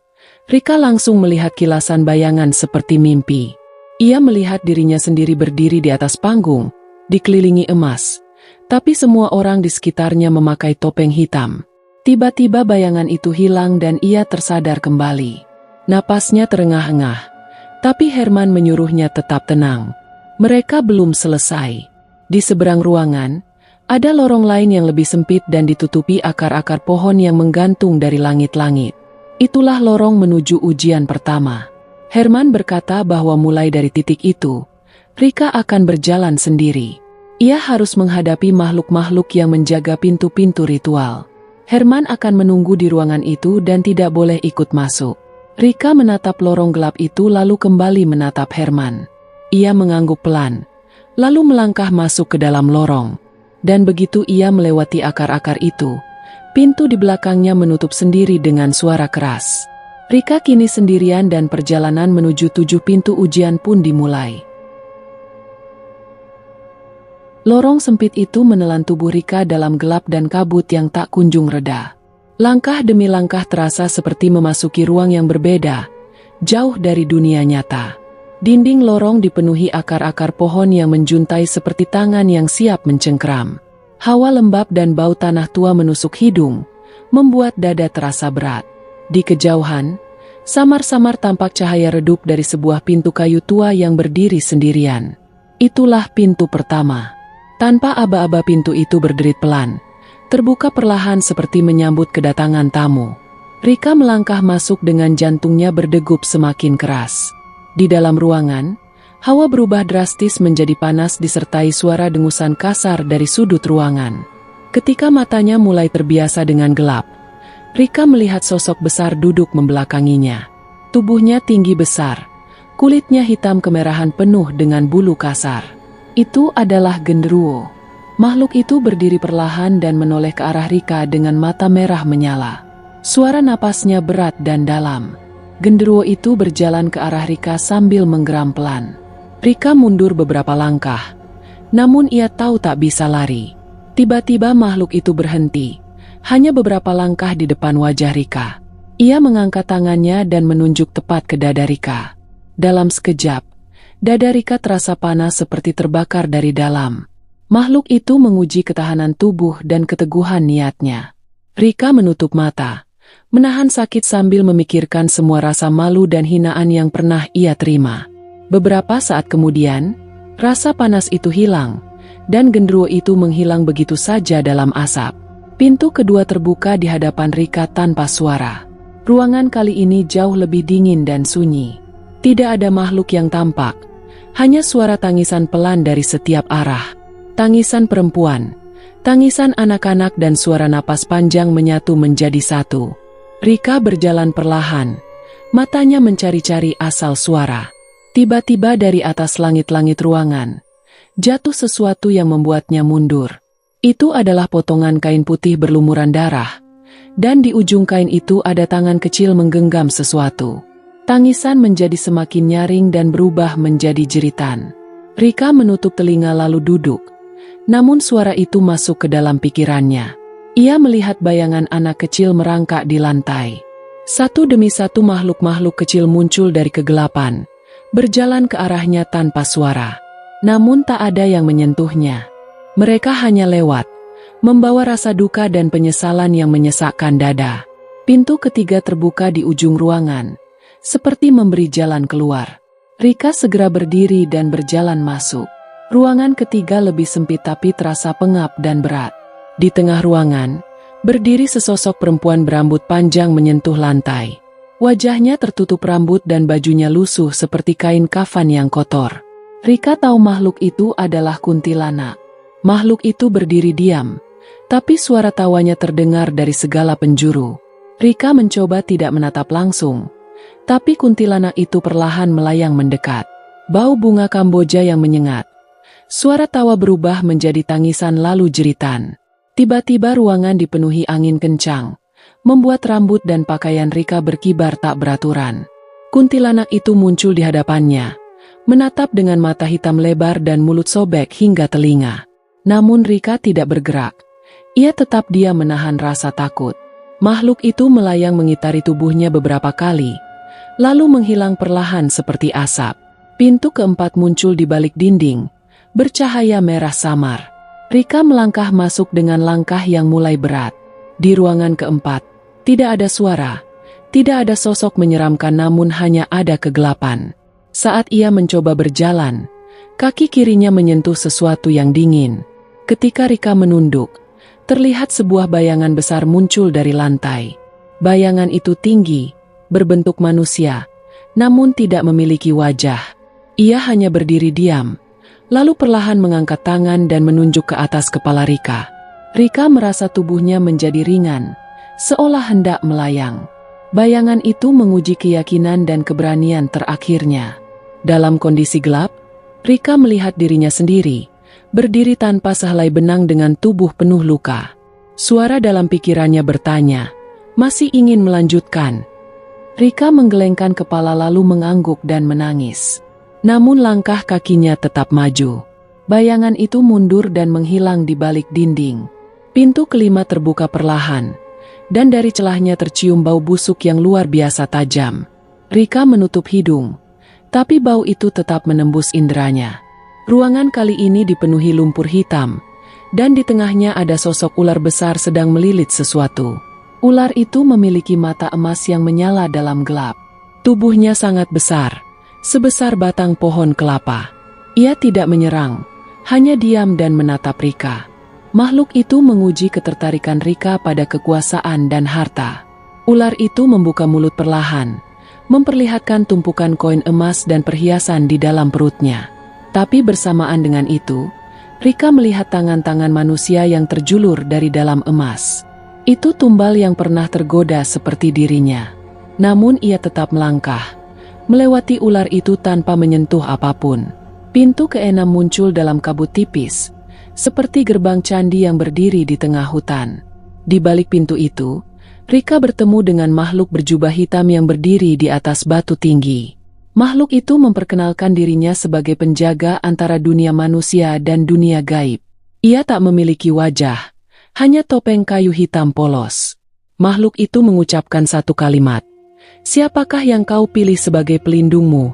Speaker 1: Rika langsung melihat kilasan bayangan seperti mimpi. Ia melihat dirinya sendiri berdiri di atas panggung, dikelilingi emas, tapi semua orang di sekitarnya memakai topeng hitam. Tiba-tiba bayangan itu hilang dan ia tersadar kembali. Napasnya terengah-engah, tapi Herman menyuruhnya tetap tenang. Mereka belum selesai. Di seberang ruangan, ada lorong lain yang lebih sempit dan ditutupi akar-akar pohon yang menggantung dari langit-langit. Itulah lorong menuju ujian pertama. Herman berkata bahwa mulai dari titik itu, Rika akan berjalan sendiri. Ia harus menghadapi makhluk-makhluk yang menjaga pintu-pintu ritual. Herman akan menunggu di ruangan itu dan tidak boleh ikut masuk. Rika menatap lorong gelap itu lalu kembali menatap Herman. Ia mengangguk pelan, lalu melangkah masuk ke dalam lorong. Dan begitu ia melewati akar-akar itu, pintu di belakangnya menutup sendiri dengan suara keras. Rika kini sendirian dan perjalanan menuju 7 pintu ujian pun dimulai. Lorong sempit itu menelan tubuh Rika dalam gelap dan kabut yang tak kunjung reda. Langkah demi langkah terasa seperti memasuki ruang yang berbeda, jauh dari dunia nyata. Dinding lorong dipenuhi akar-akar pohon yang menjuntai seperti tangan yang siap mencengkeram. Hawa lembab dan bau tanah tua menusuk hidung, membuat dada terasa berat. Di kejauhan, samar-samar tampak cahaya redup dari sebuah pintu kayu tua yang berdiri sendirian. Itulah pintu pertama. Tanpa aba-aba pintu itu berderit pelan, terbuka perlahan seperti menyambut kedatangan tamu. Rika melangkah masuk dengan jantungnya berdegup semakin keras. Di dalam ruangan, hawa berubah drastis menjadi panas disertai suara dengusan kasar dari sudut ruangan. Ketika matanya mulai terbiasa dengan gelap, Rika melihat sosok besar duduk membelakanginya. Tubuhnya tinggi besar, kulitnya hitam kemerahan penuh dengan bulu kasar. Itu adalah genderuwo. Makhluk itu berdiri perlahan dan menoleh ke arah Rika dengan mata merah menyala. Suara napasnya berat dan dalam. Genderuwo itu berjalan ke arah Rika sambil menggeram pelan. Rika mundur beberapa langkah, namun ia tahu tak bisa lari. Tiba-tiba makhluk itu berhenti, hanya beberapa langkah di depan wajah Rika. Ia mengangkat tangannya dan menunjuk tepat ke dada Rika. Dalam sekejap, dada Rika terasa panas seperti terbakar dari dalam. Makhluk itu menguji ketahanan tubuh dan keteguhan niatnya. Rika menutup mata, menahan sakit sambil memikirkan semua rasa malu dan hinaan yang pernah ia terima. Beberapa saat kemudian, rasa panas itu hilang, dan genderuwo itu menghilang begitu saja dalam asap. Pintu kedua terbuka di hadapan Rika tanpa suara. Ruangan kali ini jauh lebih dingin dan sunyi. Tidak ada makhluk yang tampak, hanya suara tangisan pelan dari setiap arah. Tangisan perempuan, tangisan anak-anak dan suara napas panjang menyatu menjadi satu. Rika berjalan perlahan, matanya mencari-cari asal suara. Tiba-tiba dari atas langit-langit ruangan, jatuh sesuatu yang membuatnya mundur. Itu adalah potongan kain putih berlumuran darah, dan di ujung kain itu ada tangan kecil menggenggam sesuatu. Tangisan menjadi semakin nyaring dan berubah menjadi jeritan. Rika menutup telinga lalu duduk, namun suara itu masuk ke dalam pikirannya. Ia melihat bayangan anak kecil merangkak di lantai. Satu demi satu makhluk-makhluk kecil muncul dari kegelapan, berjalan ke arahnya tanpa suara. Namun tak ada yang menyentuhnya. Mereka hanya lewat, membawa rasa duka dan penyesalan yang menyesakkan dada. Pintu ketiga terbuka di ujung ruangan, seperti memberi jalan keluar. Rika segera berdiri dan berjalan masuk. Ruangan ketiga lebih sempit tapi terasa pengap dan berat. Di tengah ruangan, berdiri sesosok perempuan berambut panjang menyentuh lantai. Wajahnya tertutup rambut dan bajunya lusuh seperti kain kafan yang kotor. Rika tahu makhluk itu adalah kuntilanak. Makhluk itu berdiri diam, Tapi suara tawanya terdengar dari segala penjuru. Rika mencoba tidak menatap langsung, tapi kuntilanak itu perlahan melayang mendekat. Bau bunga Kamboja yang menyengat. Suara tawa berubah menjadi tangisan lalu jeritan. Tiba-tiba ruangan dipenuhi angin kencang, membuat rambut dan pakaian Rika berkibar tak beraturan. Kuntilanak itu muncul di hadapannya, menatap dengan mata hitam lebar dan mulut sobek hingga telinga. Namun Rika tidak bergerak. Ia tetap diam menahan rasa takut. Makhluk itu melayang mengitari tubuhnya beberapa kali, lalu menghilang perlahan seperti asap. Pintu keempat muncul di balik dinding, bercahaya merah samar. Rika melangkah masuk dengan langkah yang mulai berat. Di ruangan keempat, tidak ada suara, tidak ada sosok menyeramkan, namun hanya ada kegelapan. Saat ia mencoba berjalan, kaki kirinya menyentuh sesuatu yang dingin. Ketika Rika menunduk, terlihat sebuah bayangan besar muncul dari lantai. Bayangan itu tinggi, berbentuk manusia, namun tidak memiliki wajah. Ia hanya berdiri diam, lalu perlahan mengangkat tangan dan menunjuk ke atas kepala Rika. Rika merasa tubuhnya menjadi ringan, seolah hendak melayang. Bayangan itu menguji keyakinan dan keberanian terakhirnya. Dalam kondisi gelap, Rika melihat dirinya sendiri, berdiri tanpa sehelai benang dengan tubuh penuh luka. Suara dalam pikirannya bertanya, masih ingin melanjutkan? Rika menggelengkan kepala lalu mengangguk dan menangis. Namun langkah kakinya tetap maju. Bayangan itu mundur dan menghilang di balik dinding. Pintu kelima terbuka perlahan, dan dari celahnya tercium bau busuk yang luar biasa tajam. Rika menutup hidung, tapi bau itu tetap menembus inderanya. Ruangan kali ini dipenuhi lumpur hitam, dan di tengahnya ada sosok ular besar sedang melilit sesuatu. Ular itu memiliki mata emas yang menyala dalam gelap. Tubuhnya sangat besar, sebesar batang pohon kelapa. Ia tidak menyerang, hanya diam dan menatap Rika. Makhluk itu menguji ketertarikan Rika pada kekuasaan dan harta. Ular itu membuka mulut perlahan, memperlihatkan tumpukan koin emas dan perhiasan di dalam perutnya. Tapi bersamaan dengan itu, Rika melihat tangan-tangan manusia yang terjulur dari dalam emas. Itu tumbal yang pernah tergoda seperti dirinya. Namun ia tetap melangkah, melewati ular itu tanpa menyentuh apapun. Pintu keenam muncul dalam kabut tipis, seperti gerbang candi yang berdiri di tengah hutan. Di balik pintu itu, Rika bertemu dengan makhluk berjubah hitam yang berdiri di atas batu tinggi. Makhluk itu memperkenalkan dirinya sebagai penjaga antara dunia manusia dan dunia gaib. Ia tak memiliki wajah, hanya topeng kayu hitam polos. Makhluk itu mengucapkan satu kalimat, "Siapakah yang kau pilih sebagai pelindungmu?"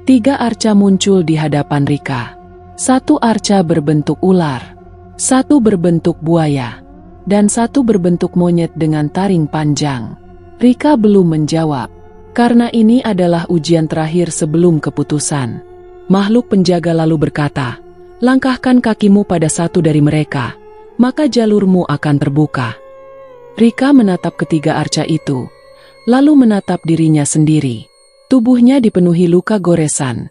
Speaker 1: 3 arca muncul di hadapan Rika. 1 arca berbentuk ular, 1 berbentuk buaya, dan 1 berbentuk monyet dengan taring panjang. Rika belum menjawab, karena ini adalah ujian terakhir sebelum keputusan. Makhluk penjaga lalu berkata, "Langkahkan kakimu pada 1 dari mereka, maka jalurmu akan terbuka." Rika menatap ketiga arca itu, lalu menatap dirinya sendiri. Tubuhnya dipenuhi luka goresan,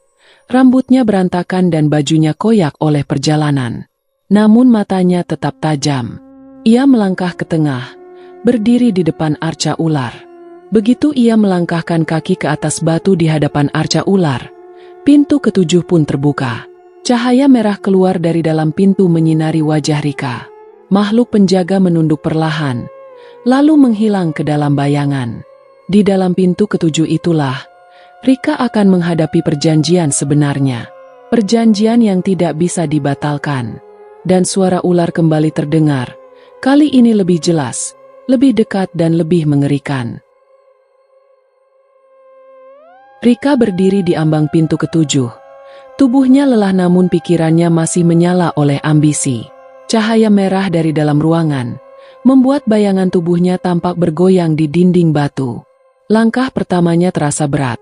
Speaker 1: rambutnya berantakan dan bajunya koyak oleh perjalanan. Namun matanya tetap tajam. Ia melangkah ke tengah, berdiri di depan arca ular. Begitu ia melangkahkan kaki ke atas batu di hadapan arca ular, pintu ke-7 pun terbuka. Cahaya merah keluar dari dalam pintu menyinari wajah Rika. Makhluk penjaga menunduk perlahan, lalu menghilang ke dalam bayangan. Di dalam pintu ke-7 itulah, Rika akan menghadapi perjanjian sebenarnya. Perjanjian yang tidak bisa dibatalkan. Dan suara ular kembali terdengar, kali ini lebih jelas, lebih dekat dan lebih mengerikan. Rika berdiri di ambang pintu ke-7. Tubuhnya lelah namun pikirannya masih menyala oleh ambisi. Cahaya merah dari dalam ruangan membuat bayangan tubuhnya tampak bergoyang di dinding batu. Langkah pertamanya terasa berat.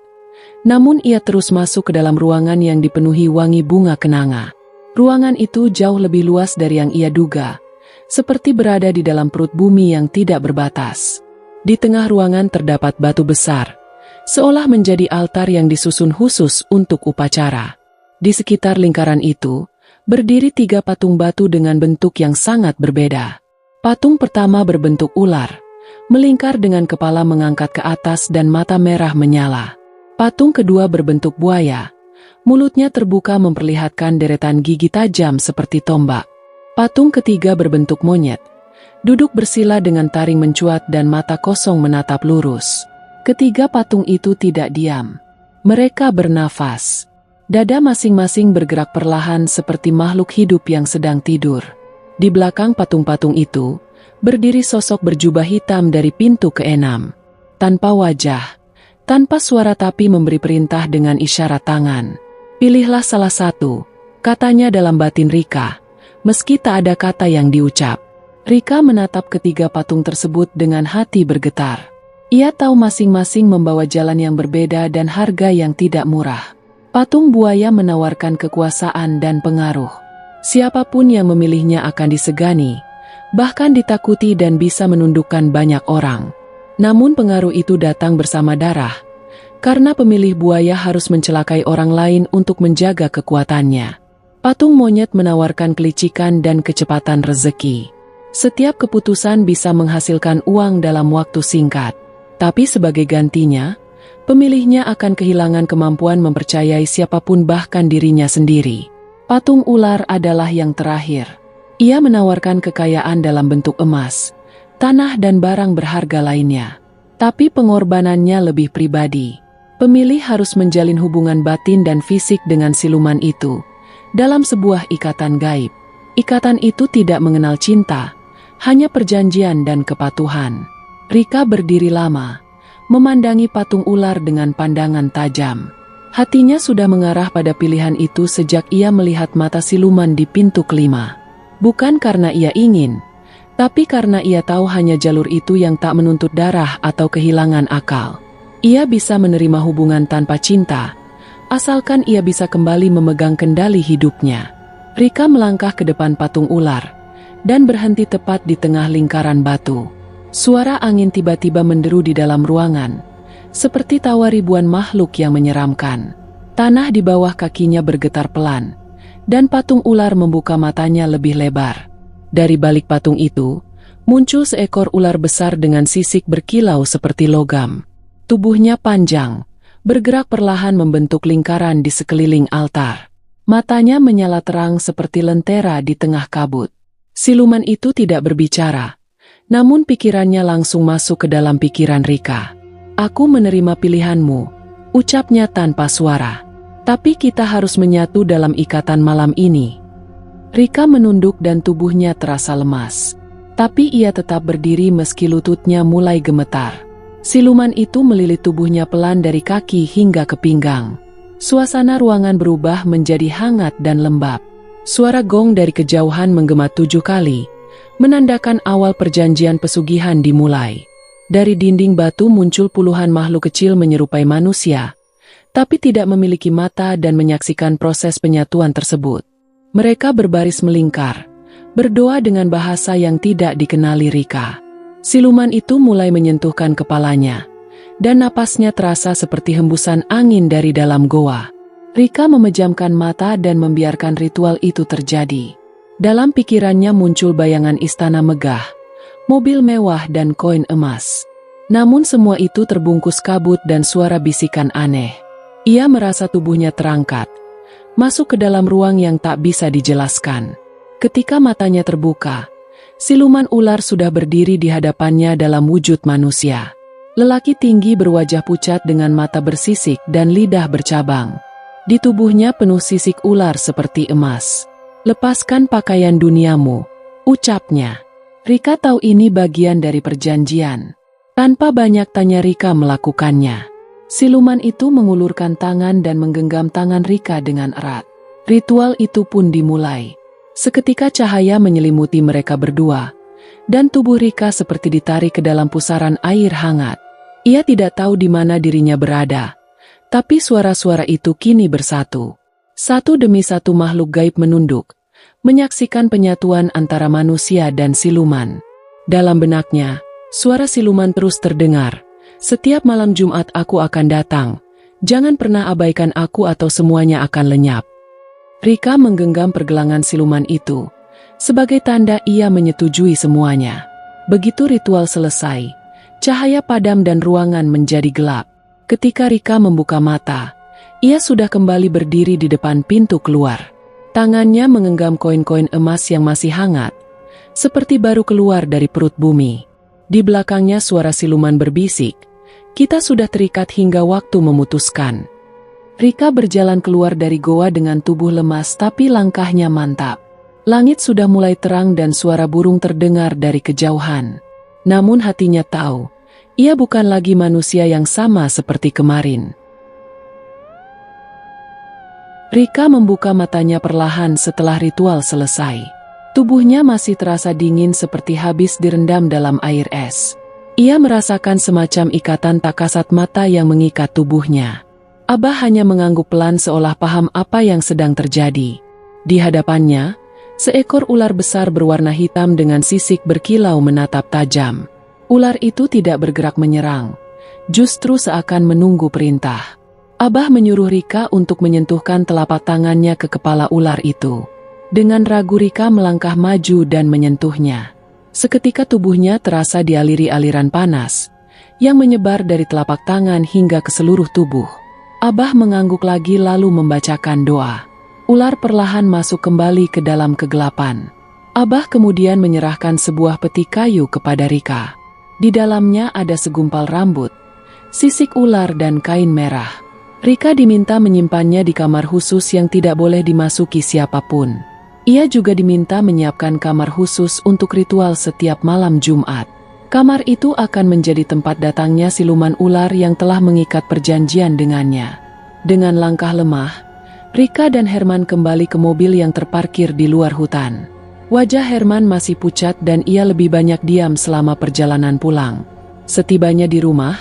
Speaker 1: Namun ia terus masuk ke dalam ruangan yang dipenuhi wangi bunga kenanga. Ruangan itu jauh lebih luas dari yang ia duga, seperti berada di dalam perut bumi yang tidak berbatas. Di tengah ruangan terdapat batu besar, seolah menjadi altar yang disusun khusus untuk upacara. Di sekitar lingkaran itu, berdiri 3 patung batu dengan bentuk yang sangat berbeda. Patung pertama berbentuk ular, melingkar dengan kepala mengangkat ke atas dan mata merah menyala. Patung kedua berbentuk buaya, mulutnya terbuka memperlihatkan deretan gigi tajam seperti tombak. Patung ketiga berbentuk monyet, duduk bersila dengan taring mencuat dan mata kosong menatap lurus. Ketiga patung itu tidak diam. Mereka bernafas. Dada masing-masing bergerak perlahan seperti makhluk hidup yang sedang tidur. Di belakang patung-patung itu, berdiri sosok berjubah hitam dari pintu ke-6. Tanpa wajah, tanpa suara tapi memberi perintah dengan isyarat tangan. Pilihlah salah satu, katanya dalam batin Rika, meski tak ada kata yang diucap. Rika menatap ketiga patung tersebut dengan hati bergetar. Ia tahu masing-masing membawa jalan yang berbeda dan harga yang tidak murah. Patung buaya menawarkan kekuasaan dan pengaruh. Siapapun yang memilihnya akan disegani, bahkan ditakuti dan bisa menundukkan banyak orang. Namun pengaruh itu datang bersama darah, karena pemilih buaya harus mencelakai orang lain untuk menjaga kekuatannya. Patung monyet menawarkan kelicikan dan kecepatan rezeki. Setiap keputusan bisa menghasilkan uang dalam waktu singkat. Tapi sebagai gantinya, pemilihnya akan kehilangan kemampuan mempercayai siapapun bahkan dirinya sendiri. Patung ular adalah yang terakhir. Ia menawarkan kekayaan dalam bentuk emas, tanah dan barang berharga lainnya. Tapi pengorbanannya lebih pribadi. Pemilih harus menjalin hubungan batin dan fisik dengan siluman itu, dalam sebuah ikatan gaib. Ikatan itu tidak mengenal cinta, hanya perjanjian dan kepatuhan. Rika berdiri lama, memandangi patung ular dengan pandangan tajam. Hatinya sudah mengarah pada pilihan itu sejak ia melihat mata siluman di pintu ke-5. Bukan karena ia ingin, tapi karena ia tahu hanya jalur itu yang tak menuntut darah atau kehilangan akal. Ia bisa menerima hubungan tanpa cinta, asalkan ia bisa kembali memegang kendali hidupnya. Rika melangkah ke depan patung ular, dan berhenti tepat di tengah lingkaran batu. Suara angin tiba-tiba menderu di dalam ruangan, seperti tawa ribuan makhluk yang menyeramkan. Tanah di bawah kakinya bergetar pelan, dan patung ular membuka matanya lebih lebar. Dari balik patung itu, muncul seekor ular besar dengan sisik berkilau seperti logam. Tubuhnya panjang, bergerak perlahan membentuk lingkaran di sekeliling altar. Matanya menyala terang seperti lentera di tengah kabut. Siluman itu tidak berbicara, namun pikirannya langsung masuk ke dalam pikiran Rika. Aku menerima pilihanmu, ucapnya tanpa suara. Tapi kita harus menyatu dalam ikatan malam ini. Rika menunduk dan tubuhnya terasa lemas. Tapi ia tetap berdiri meski lututnya mulai gemetar. Siluman itu melilit tubuhnya pelan dari kaki hingga ke pinggang. Suasana ruangan berubah menjadi hangat dan lembab. Suara gong dari kejauhan menggema 7 kali, menandakan awal perjanjian pesugihan dimulai. Dari dinding batu muncul puluhan makhluk kecil menyerupai manusia, tapi tidak memiliki mata dan menyaksikan proses penyatuan tersebut. Mereka berbaris melingkar, berdoa dengan bahasa yang tidak dikenali Rika. Siluman itu mulai menyentuhkan kepalanya, dan napasnya terasa seperti hembusan angin dari dalam goa. Rika memejamkan mata dan membiarkan ritual itu terjadi. Dalam pikirannya muncul bayangan istana megah, mobil mewah dan koin emas. Namun semua itu terbungkus kabut dan suara bisikan aneh. Ia merasa tubuhnya terangkat, masuk ke dalam ruang yang tak bisa dijelaskan. Ketika matanya terbuka, siluman ular sudah berdiri di hadapannya dalam wujud manusia. Lelaki tinggi berwajah pucat dengan mata bersisik dan lidah bercabang. Di tubuhnya penuh sisik ular seperti emas. "Lepaskan pakaian duniamu," ucapnya. Rika tahu ini bagian dari perjanjian. Tanpa banyak tanya Rika melakukannya. Siluman itu mengulurkan tangan dan menggenggam tangan Rika dengan erat. Ritual itu pun dimulai. Seketika cahaya menyelimuti mereka berdua, dan tubuh Rika seperti ditarik ke dalam pusaran air hangat. Ia tidak tahu di mana dirinya berada, tapi suara-suara itu kini bersatu. Satu demi satu makhluk gaib menunduk, menyaksikan penyatuan antara manusia dan siluman. Dalam benaknya, suara siluman terus terdengar. "Setiap malam Jumat aku akan datang. Jangan pernah abaikan aku atau semuanya akan lenyap." Rika menggenggam pergelangan siluman itu, Sebagai tanda ia menyetujui semuanya. Begitu ritual selesai, cahaya padam dan ruangan menjadi gelap. Ketika Rika membuka mata, ia sudah kembali berdiri di depan pintu keluar. Tangannya menggenggam koin-koin emas yang masih hangat, seperti baru keluar dari perut bumi. Di belakangnya suara siluman berbisik, "Kita sudah terikat hingga waktu memutuskan." Rika berjalan keluar dari goa dengan tubuh lemas tapi langkahnya mantap. Langit sudah mulai terang dan suara burung terdengar dari kejauhan. Namun hatinya tahu, ia bukan lagi manusia yang sama seperti kemarin. Rika membuka matanya perlahan setelah ritual selesai. Tubuhnya masih terasa dingin seperti habis direndam dalam air es. Ia merasakan semacam ikatan tak kasat mata yang mengikat tubuhnya. Abah hanya mengangguk pelan seolah paham apa yang sedang terjadi. Di hadapannya, seekor ular besar berwarna hitam dengan sisik berkilau menatap tajam. Ular itu tidak bergerak menyerang, justru seakan menunggu perintah. Abah menyuruh Rika untuk menyentuhkan telapak tangannya ke kepala ular itu. Dengan ragu Rika melangkah maju dan menyentuhnya. Seketika tubuhnya terasa dialiri aliran panas, yang menyebar dari telapak tangan hingga ke seluruh tubuh. Abah mengangguk lagi lalu membacakan doa. Ular perlahan masuk kembali ke dalam kegelapan. Abah kemudian menyerahkan sebuah peti kayu kepada Rika. Di dalamnya ada segumpal rambut, sisik ular dan kain merah. Rika diminta menyimpannya di kamar khusus yang tidak boleh dimasuki siapapun. Ia juga diminta menyiapkan kamar khusus untuk ritual setiap malam Jumat. Kamar itu akan menjadi tempat datangnya siluman ular yang telah mengikat perjanjian dengannya. Dengan langkah lemah, Rika dan Herman kembali ke mobil yang terparkir di luar hutan. Wajah Herman masih pucat dan ia lebih banyak diam selama perjalanan pulang. Setibanya di rumah,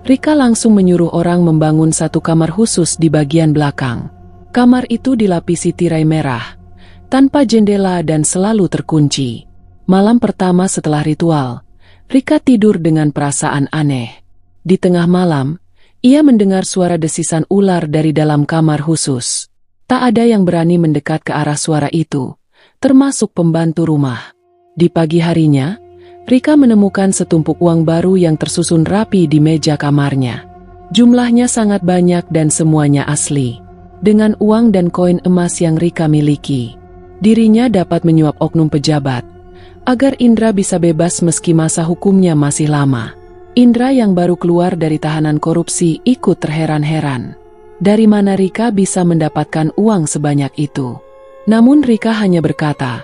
Speaker 1: Rika langsung menyuruh orang membangun satu kamar khusus di bagian belakang. Kamar itu dilapisi tirai merah, tanpa jendela dan selalu terkunci. Malam pertama setelah ritual, Rika tidur dengan perasaan aneh. Di tengah malam, ia mendengar suara desisan ular dari dalam kamar khusus. Tak ada yang berani mendekat ke arah suara itu, termasuk pembantu rumah. Di pagi harinya, Rika menemukan setumpuk uang baru yang tersusun rapi di meja kamarnya. Jumlahnya sangat banyak dan semuanya asli. Dengan uang dan koin emas yang Rika miliki, dirinya dapat menyuap oknum pejabat, agar Indra bisa bebas meski masa hukumnya masih lama. Indra yang baru keluar dari tahanan korupsi ikut terheran-heran. Dari mana Rika bisa mendapatkan uang sebanyak itu? Namun Rika hanya berkata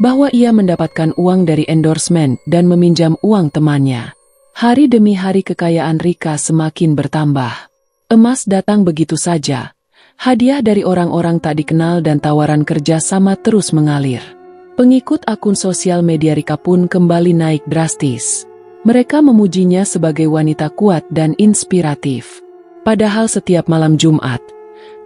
Speaker 1: bahwa ia mendapatkan uang dari endorsement dan meminjam uang temannya. Hari demi hari kekayaan Rika semakin bertambah. Emas datang begitu saja. Hadiah dari orang-orang tak dikenal dan tawaran kerja sama terus mengalir. Pengikut akun sosial media Rika pun kembali naik drastis. Mereka memujinya sebagai wanita kuat dan inspiratif. Padahal setiap malam Jumat,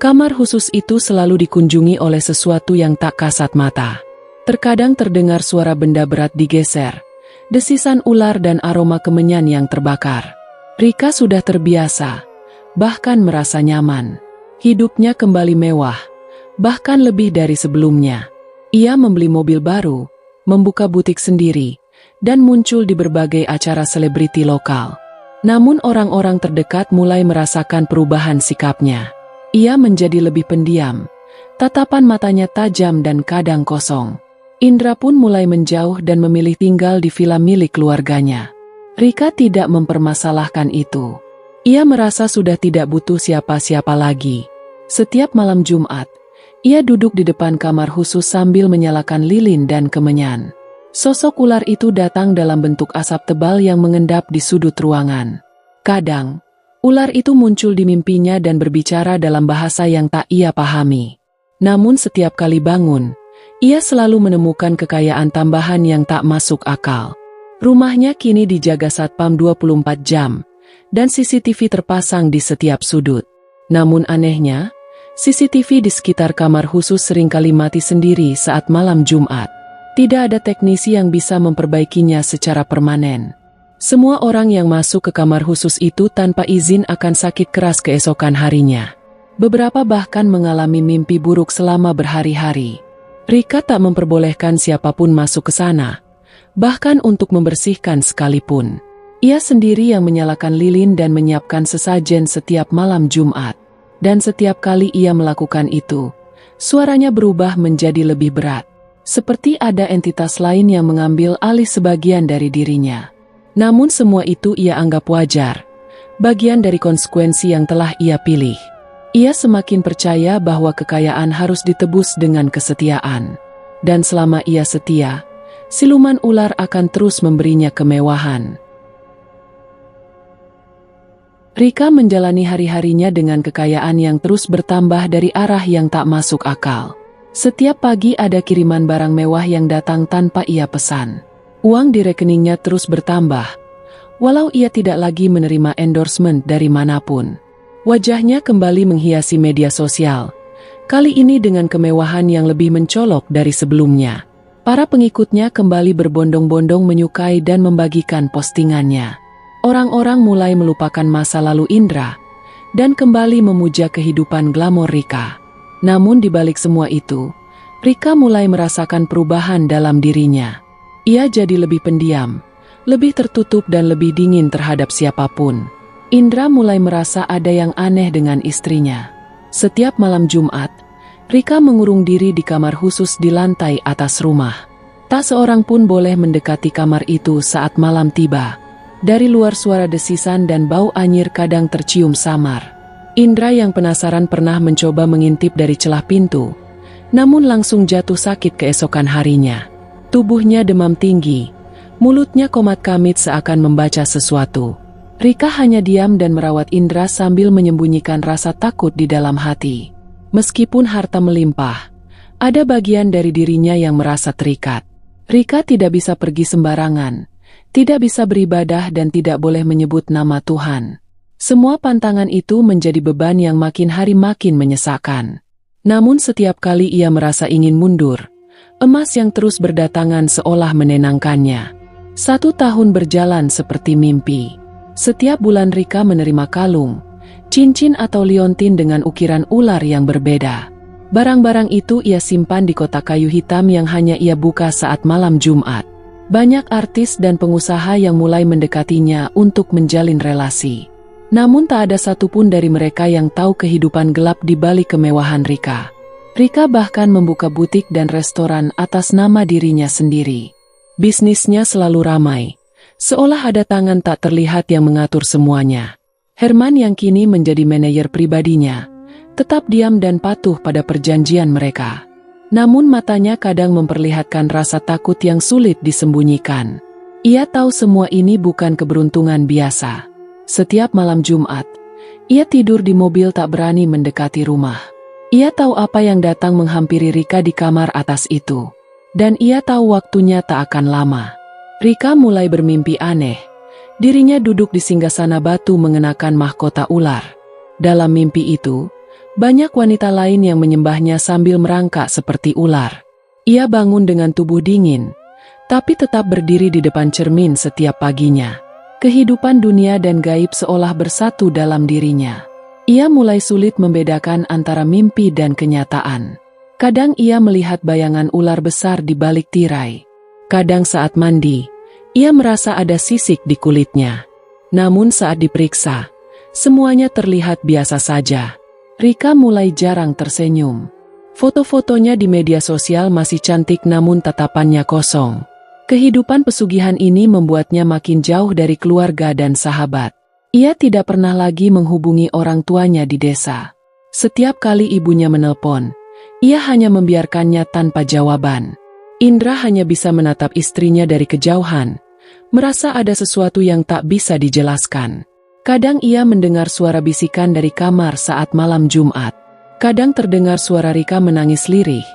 Speaker 1: kamar khusus itu selalu dikunjungi oleh sesuatu yang tak kasat mata. Terkadang terdengar suara benda berat digeser, desisan ular dan aroma kemenyan yang terbakar. Rika sudah terbiasa, bahkan merasa nyaman. Hidupnya kembali mewah, bahkan lebih dari sebelumnya. Ia membeli mobil baru, membuka butik sendiri, dan muncul di berbagai acara selebriti lokal. Namun orang-orang terdekat mulai merasakan perubahan sikapnya. Ia menjadi lebih pendiam, tatapan matanya tajam dan kadang kosong. Indra pun mulai menjauh dan memilih tinggal di villa milik keluarganya. Rika tidak mempermasalahkan itu. Ia merasa sudah tidak butuh siapa-siapa lagi. Setiap malam Jumat, ia duduk di depan kamar khusus sambil menyalakan lilin dan kemenyan. Sosok ular itu datang dalam bentuk asap tebal yang mengendap di sudut ruangan. Kadang, ular itu muncul di mimpinya dan berbicara dalam bahasa yang tak ia pahami. Namun setiap kali bangun, ia selalu menemukan kekayaan tambahan yang tak masuk akal. Rumahnya kini dijaga satpam 24 jam, dan CCTV terpasang di setiap sudut. Namun anehnya, CCTV di sekitar kamar khusus seringkali mati sendiri saat malam Jumat. Tidak ada teknisi yang bisa memperbaikinya secara permanen. Semua orang yang masuk ke kamar khusus itu tanpa izin akan sakit keras keesokan harinya. Beberapa bahkan mengalami mimpi buruk selama berhari-hari. Rika tak memperbolehkan siapapun masuk ke sana, bahkan untuk membersihkan sekalipun. Ia sendiri yang menyalakan lilin dan menyiapkan sesajen setiap malam Jumat. Dan setiap kali ia melakukan itu, suaranya berubah menjadi lebih berat. Seperti ada entitas lain yang mengambil alih sebagian dari dirinya. Namun semua itu ia anggap wajar, bagian dari konsekuensi yang telah ia pilih. Ia semakin percaya bahwa kekayaan harus ditebus dengan kesetiaan. Dan selama ia setia, siluman ular akan terus memberinya kemewahan. Rika menjalani hari-harinya dengan kekayaan yang terus bertambah dari arah yang tak masuk akal. Setiap pagi ada kiriman barang mewah yang datang tanpa ia pesan. Uang di rekeningnya terus bertambah, walau ia tidak lagi menerima endorsement dari manapun. Wajahnya kembali menghiasi media sosial, kali ini dengan kemewahan yang lebih mencolok dari sebelumnya. Para pengikutnya kembali berbondong-bondong menyukai dan membagikan postingannya. Orang-orang mulai melupakan masa lalu Indra, dan kembali memuja kehidupan glamor Rika. Namun di balik semua itu, Rika mulai merasakan perubahan dalam dirinya. Ia jadi lebih pendiam, lebih tertutup dan lebih dingin terhadap siapapun. Indra mulai merasa ada yang aneh dengan istrinya. Setiap malam Jumat, Rika mengurung diri di kamar khusus di lantai atas rumah. Tak seorang pun boleh mendekati kamar itu saat malam tiba. Dari luar suara desisan dan bau anyir kadang tercium samar. Indra yang penasaran pernah mencoba mengintip dari celah pintu, namun langsung jatuh sakit keesokan harinya. Tubuhnya demam tinggi, mulutnya komat kamit seakan membaca sesuatu. Rika hanya diam dan merawat Indra sambil menyembunyikan rasa takut di dalam hati. Meskipun harta melimpah, ada bagian dari dirinya yang merasa terikat. Rika tidak bisa pergi sembarangan, tidak bisa beribadah dan tidak boleh menyebut nama Tuhan. Semua pantangan itu menjadi beban yang makin hari makin menyesakkan. Namun setiap kali ia merasa ingin mundur, emas yang terus berdatangan seolah menenangkannya. 1 tahun berjalan seperti mimpi. Setiap bulan Rika menerima kalung, cincin atau liontin dengan ukiran ular yang berbeda. Barang-barang itu ia simpan di kotak kayu hitam yang hanya ia buka saat malam Jumat. Banyak artis dan pengusaha yang mulai mendekatinya untuk menjalin relasi. Namun tak ada satupun dari mereka yang tahu kehidupan gelap di balik kemewahan Rika. Rika bahkan membuka butik dan restoran atas nama dirinya sendiri. Bisnisnya selalu ramai, seolah ada tangan tak terlihat yang mengatur semuanya. Herman yang kini menjadi manajer pribadinya, tetap diam dan patuh pada perjanjian mereka. Namun matanya kadang memperlihatkan rasa takut yang sulit disembunyikan. Ia tahu semua ini bukan keberuntungan biasa. Setiap malam Jumat, ia tidur di mobil tak berani mendekati rumah. Ia tahu apa yang datang menghampiri Rika di kamar atas itu. Dan ia tahu waktunya tak akan lama. Rika mulai bermimpi aneh. Dirinya duduk di singgasana batu mengenakan mahkota ular. Dalam mimpi itu, banyak wanita lain yang menyembahnya sambil merangkak seperti ular. Ia bangun dengan tubuh dingin, tapi tetap berdiri di depan cermin setiap paginya. Kehidupan dunia dan gaib seolah bersatu dalam dirinya. Ia mulai sulit membedakan antara mimpi dan kenyataan. Kadang ia melihat bayangan ular besar di balik tirai. Kadang saat mandi, ia merasa ada sisik di kulitnya. Namun saat diperiksa, semuanya terlihat biasa saja. Rika mulai jarang tersenyum. Foto-fotonya di media sosial masih cantik namun tatapannya kosong. Kehidupan pesugihan ini membuatnya makin jauh dari keluarga dan sahabat. Ia tidak pernah lagi menghubungi orang tuanya di desa. Setiap kali ibunya menelpon, ia hanya membiarkannya tanpa jawaban. Indra hanya bisa menatap istrinya dari kejauhan, merasa ada sesuatu yang tak bisa dijelaskan. Kadang ia mendengar suara bisikan dari kamar saat malam Jumat. Kadang terdengar suara Rika menangis lirih,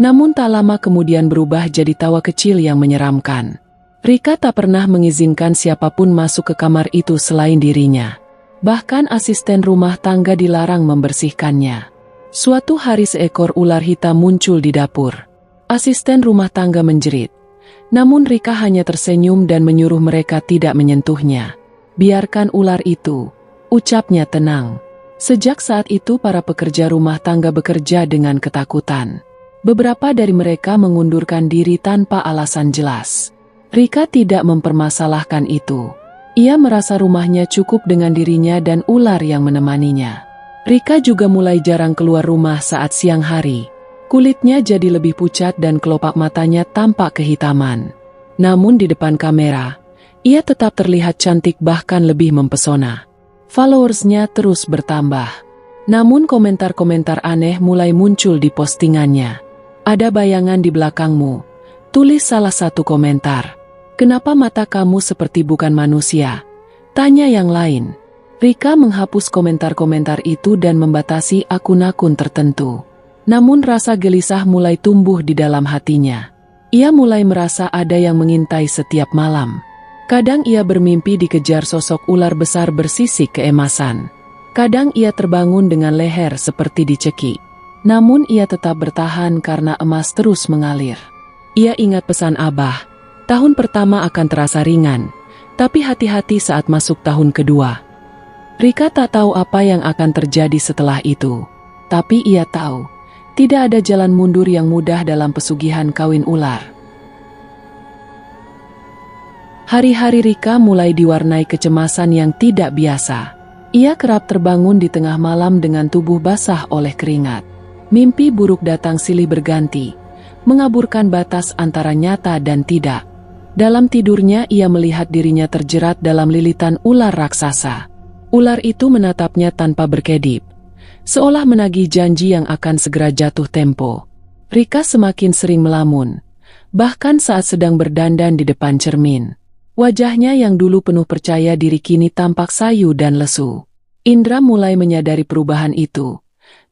Speaker 1: namun tak lama kemudian berubah jadi tawa kecil yang menyeramkan. Rika tak pernah mengizinkan siapapun masuk ke kamar itu selain dirinya. Bahkan asisten rumah tangga dilarang membersihkannya. Suatu hari seekor ular hitam muncul di dapur. Asisten rumah tangga menjerit. Namun Rika hanya tersenyum dan menyuruh mereka tidak menyentuhnya. Biarkan ular itu, ucapnya tenang. Sejak saat itu para pekerja rumah tangga bekerja dengan ketakutan. Beberapa dari mereka mengundurkan diri tanpa alasan jelas. Rika tidak mempermasalahkan itu. Ia merasa rumahnya cukup dengan dirinya dan ular yang menemaninya. Rika juga mulai jarang keluar rumah saat siang hari. Kulitnya jadi lebih pucat dan kelopak matanya tampak kehitaman. Namun di depan kamera, ia tetap terlihat cantik bahkan lebih mempesona. Followersnya terus bertambah. Namun komentar-komentar aneh mulai muncul di postingannya. Ada bayangan di belakangmu, tulis salah satu komentar. Kenapa mata kamu seperti bukan manusia? Tanya yang lain. Rika menghapus komentar-komentar itu dan membatasi akun-akun tertentu. Namun rasa gelisah mulai tumbuh di dalam hatinya. Ia mulai merasa ada yang mengintai setiap malam. Kadang ia bermimpi dikejar sosok ular besar bersisik keemasan. Kadang ia terbangun dengan leher seperti dicekik. Namun ia tetap bertahan karena emas terus mengalir. Ia ingat pesan Abah, tahun pertama akan terasa ringan, tapi hati-hati saat masuk tahun kedua. Rika tak tahu apa yang akan terjadi setelah itu. Tapi ia tahu, tidak ada jalan mundur yang mudah dalam pesugihan kawin ular. Hari-hari Rika mulai diwarnai kecemasan yang tidak biasa. Ia kerap terbangun di tengah malam dengan tubuh basah oleh keringat. Mimpi buruk datang silih berganti, mengaburkan batas antara nyata dan tidak. Dalam tidurnya ia melihat dirinya terjerat dalam lilitan ular raksasa. Ular itu menatapnya tanpa berkedip, seolah menagih janji yang akan segera jatuh tempo. Rika semakin sering melamun, bahkan saat sedang berdandan di depan cermin. Wajahnya yang dulu penuh percaya diri kini tampak sayu dan lesu. Indra mulai menyadari perubahan itu,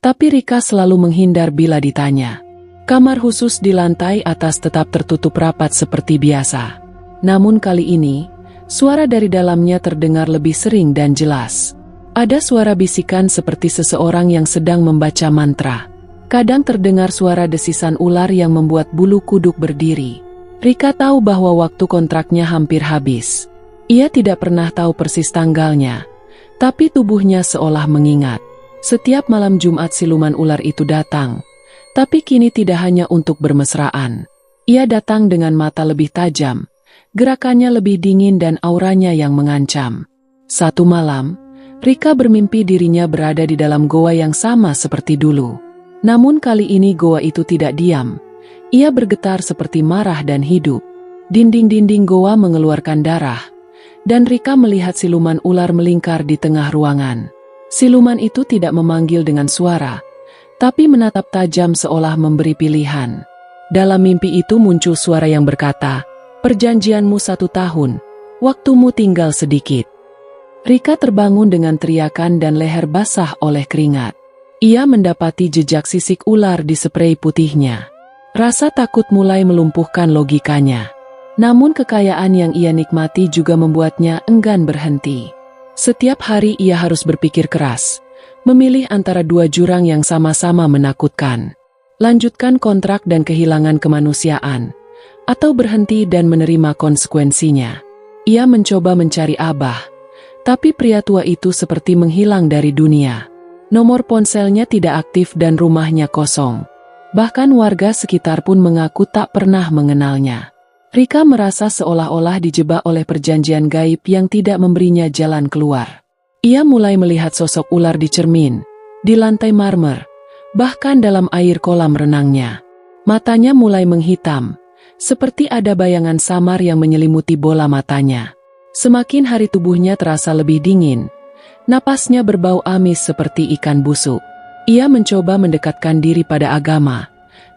Speaker 1: tapi Rika selalu menghindar bila ditanya. Kamar khusus di lantai atas tetap tertutup rapat seperti biasa. Namun kali ini, suara dari dalamnya terdengar lebih sering dan jelas. Ada suara bisikan seperti seseorang yang sedang membaca mantra. Kadang terdengar suara desisan ular yang membuat bulu kuduk berdiri. Rika tahu bahwa waktu kontraknya hampir habis. Ia tidak pernah tahu persis tanggalnya, tapi tubuhnya seolah mengingat. Setiap malam Jumat siluman ular itu datang, tapi kini tidak hanya untuk bermesraan. Ia datang dengan mata lebih tajam, gerakannya lebih dingin dan auranya yang mengancam. Satu malam, Rika bermimpi dirinya berada di dalam goa yang sama seperti dulu. Namun kali ini goa itu tidak diam. Ia bergetar seperti marah dan hidup. Dinding-dinding goa mengeluarkan darah, dan Rika melihat siluman ular melingkar di tengah ruangan. Siluman itu tidak memanggil dengan suara, tapi menatap tajam seolah memberi pilihan. Dalam mimpi itu muncul suara yang berkata, "Perjanjianmu 1 tahun, waktumu tinggal sedikit." Rika terbangun dengan teriakan dan leher basah oleh keringat. Ia mendapati jejak sisik ular di sprei putihnya. Rasa takut mulai melumpuhkan logikanya. Namun kekayaan yang ia nikmati juga membuatnya enggan berhenti. Setiap hari ia harus berpikir keras, memilih antara 2 jurang yang sama-sama menakutkan. Lanjutkan kontrak dan kehilangan kemanusiaan, atau berhenti dan menerima konsekuensinya. Ia mencoba mencari Abah, tapi pria tua itu seperti menghilang dari dunia. Nomor ponselnya tidak aktif dan rumahnya kosong. Bahkan warga sekitar pun mengaku tak pernah mengenalnya. Rika merasa seolah-olah dijebak oleh perjanjian gaib yang tidak memberinya jalan keluar. Ia mulai melihat sosok ular di cermin, di lantai marmer, bahkan dalam air kolam renangnya. Matanya mulai menghitam, seperti ada bayangan samar yang menyelimuti bola matanya. Semakin hari tubuhnya terasa lebih dingin, napasnya berbau amis seperti ikan busuk. Ia mencoba mendekatkan diri pada agama,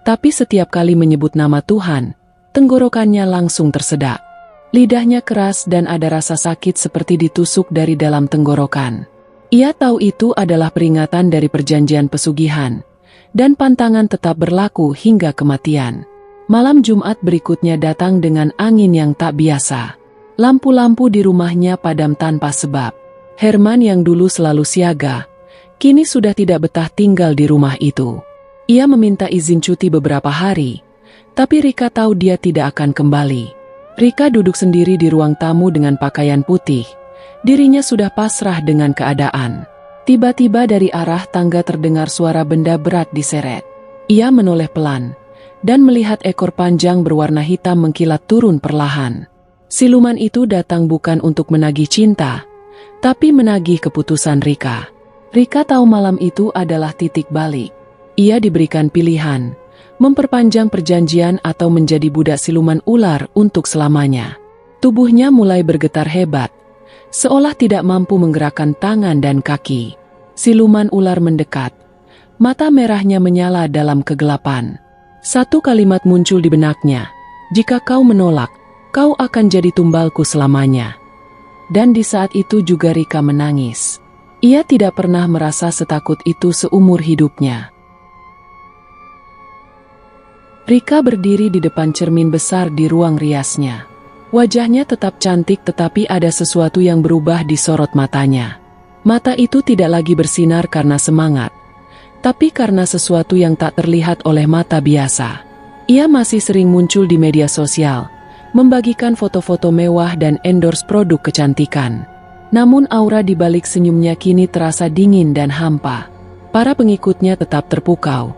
Speaker 1: tapi setiap kali menyebut nama Tuhan, tenggorokannya langsung tersedak. Lidahnya keras dan ada rasa sakit seperti ditusuk dari dalam tenggorokan. Ia tahu itu adalah peringatan dari perjanjian pesugihan, dan pantangan tetap berlaku hingga kematian. Malam Jumat berikutnya datang dengan angin yang tak biasa. Lampu-lampu di rumahnya padam tanpa sebab. Herman yang dulu selalu siaga, kini sudah tidak betah tinggal di rumah itu. Ia meminta izin cuti beberapa hari, tapi Rika tahu dia tidak akan kembali. Rika duduk sendiri di ruang tamu dengan pakaian putih. Dirinya sudah pasrah dengan keadaan. Tiba-tiba dari arah tangga terdengar suara benda berat diseret. Ia menoleh pelan, dan melihat ekor panjang berwarna hitam mengkilat turun perlahan. Siluman itu datang bukan untuk menagih cinta, tapi menagih keputusan Rika. Rika tahu malam itu adalah titik balik. Ia diberikan pilihan, memperpanjang perjanjian atau menjadi budak siluman ular untuk selamanya. Tubuhnya mulai bergetar hebat, seolah tidak mampu menggerakkan tangan dan kaki. Siluman ular mendekat, mata merahnya menyala dalam kegelapan. Satu kalimat muncul di benaknya, "Jika kau menolak, kau akan jadi tumbalku selamanya." Dan di saat itu juga Rika menangis. Ia tidak pernah merasa setakut itu seumur hidupnya. Rika berdiri di depan cermin besar di ruang riasnya. Wajahnya tetap cantik tetapi ada sesuatu yang berubah di sorot matanya. Mata itu tidak lagi bersinar karena semangat, tapi karena sesuatu yang tak terlihat oleh mata biasa. Ia masih sering muncul di media sosial, membagikan foto-foto mewah dan endorse produk kecantikan. Namun aura di balik senyumnya kini terasa dingin dan hampa. Para pengikutnya tetap terpukau,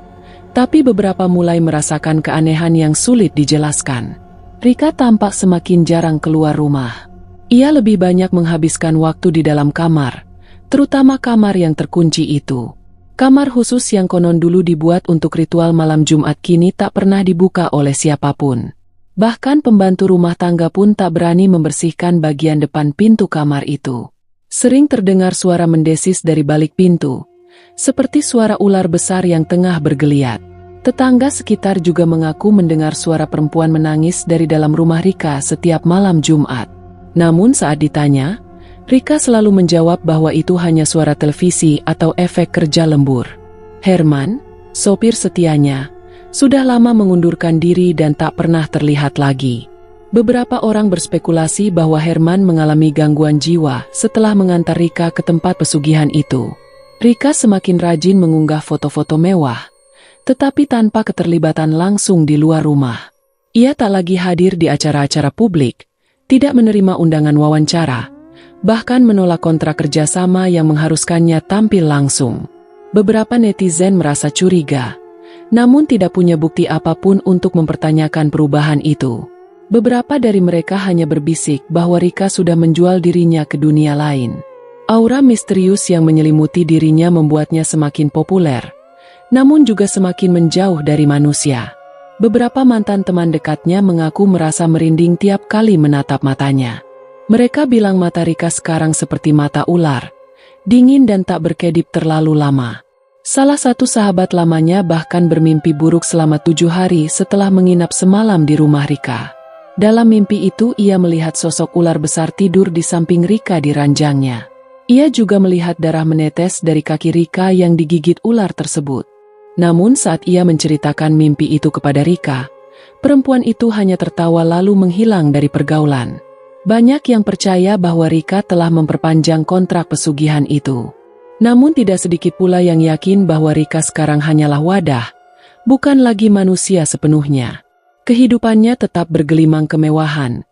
Speaker 1: tapi beberapa mulai merasakan keanehan yang sulit dijelaskan. Rika tampak semakin jarang keluar rumah. Ia lebih banyak menghabiskan waktu di dalam kamar, terutama kamar yang terkunci itu. Kamar khusus yang konon dulu dibuat untuk ritual malam Jumat kini tak pernah dibuka oleh siapapun. Bahkan pembantu rumah tangga pun tak berani membersihkan bagian depan pintu kamar itu. Sering terdengar suara mendesis dari balik pintu, seperti suara ular besar yang tengah bergeliat. Tetangga sekitar juga mengaku mendengar suara perempuan menangis dari dalam rumah Rika setiap malam Jumat. Namun saat ditanya, Rika selalu menjawab bahwa itu hanya suara televisi atau efek kerja lembur. Herman, sopir setianya, sudah lama mengundurkan diri dan tak pernah terlihat lagi. Beberapa orang berspekulasi bahwa Herman mengalami gangguan jiwa setelah mengantar Rika ke tempat pesugihan itu. Rika semakin rajin mengunggah foto-foto mewah, tetapi tanpa keterlibatan langsung di luar rumah. Ia tak lagi hadir di acara-acara publik, tidak menerima undangan wawancara, bahkan menolak kontrak kerjasama yang mengharuskannya tampil langsung. Beberapa netizen merasa curiga, namun tidak punya bukti apapun untuk mempertanyakan perubahan itu. Beberapa dari mereka hanya berbisik bahwa Rika sudah menjual dirinya ke dunia lain. Aura misterius yang menyelimuti dirinya membuatnya semakin populer, namun juga semakin menjauh dari manusia. Beberapa mantan teman dekatnya mengaku merasa merinding tiap kali menatap matanya. Mereka bilang mata Rika sekarang seperti mata ular, dingin dan tak berkedip terlalu lama. Salah satu sahabat lamanya bahkan bermimpi buruk selama 7 hari setelah menginap semalam di rumah Rika. Dalam mimpi itu ia melihat sosok ular besar tidur di samping Rika di ranjangnya. Ia juga melihat darah menetes dari kaki Rika yang digigit ular tersebut. Namun saat ia menceritakan mimpi itu kepada Rika, perempuan itu hanya tertawa lalu menghilang dari pergaulan. Banyak yang percaya bahwa Rika telah memperpanjang kontrak pesugihan itu. Namun tidak sedikit pula yang yakin bahwa Rika sekarang hanyalah wadah, bukan lagi manusia sepenuhnya. Kehidupannya tetap bergelimang kemewahan,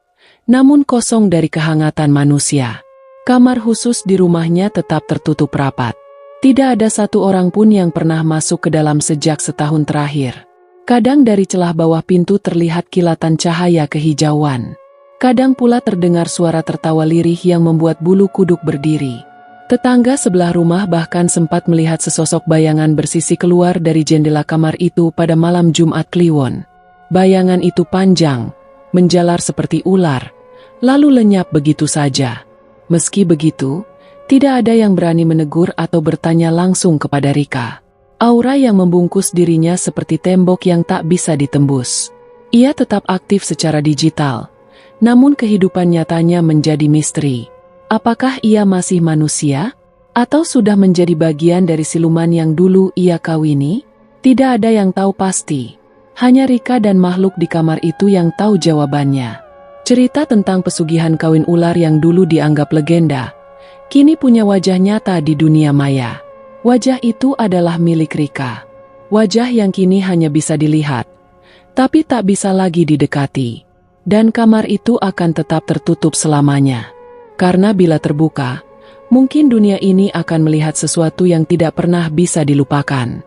Speaker 1: namun kosong dari kehangatan manusia. Kamar khusus di rumahnya tetap tertutup rapat. Tidak ada satu orang pun yang pernah masuk ke dalam sejak setahun terakhir. Kadang dari celah bawah pintu terlihat kilatan cahaya kehijauan. Kadang pula terdengar suara tertawa lirih yang membuat bulu kuduk berdiri. Tetangga sebelah rumah bahkan sempat melihat sesosok bayangan bersisi keluar dari jendela kamar itu pada malam Jumat Kliwon. Bayangan itu panjang, menjalar seperti ular, lalu lenyap begitu saja. Meski begitu, tidak ada yang berani menegur atau bertanya langsung kepada Rika. Aura yang membungkus dirinya seperti tembok yang tak bisa ditembus. Ia tetap aktif secara digital, namun kehidupan nyatanya menjadi misteri. Apakah ia masih manusia? Atau sudah menjadi bagian dari siluman yang dulu ia kawini? Tidak ada yang tahu pasti. Hanya Rika dan makhluk di kamar itu yang tahu jawabannya. Cerita tentang pesugihan kawin ular yang dulu dianggap legenda, kini punya wajah nyata di dunia maya. Wajah itu adalah milik Rika. Wajah yang kini hanya bisa dilihat, tapi tak bisa lagi didekati. Dan kamar itu akan tetap tertutup selamanya. Karena bila terbuka, mungkin dunia ini akan melihat sesuatu yang tidak pernah bisa dilupakan.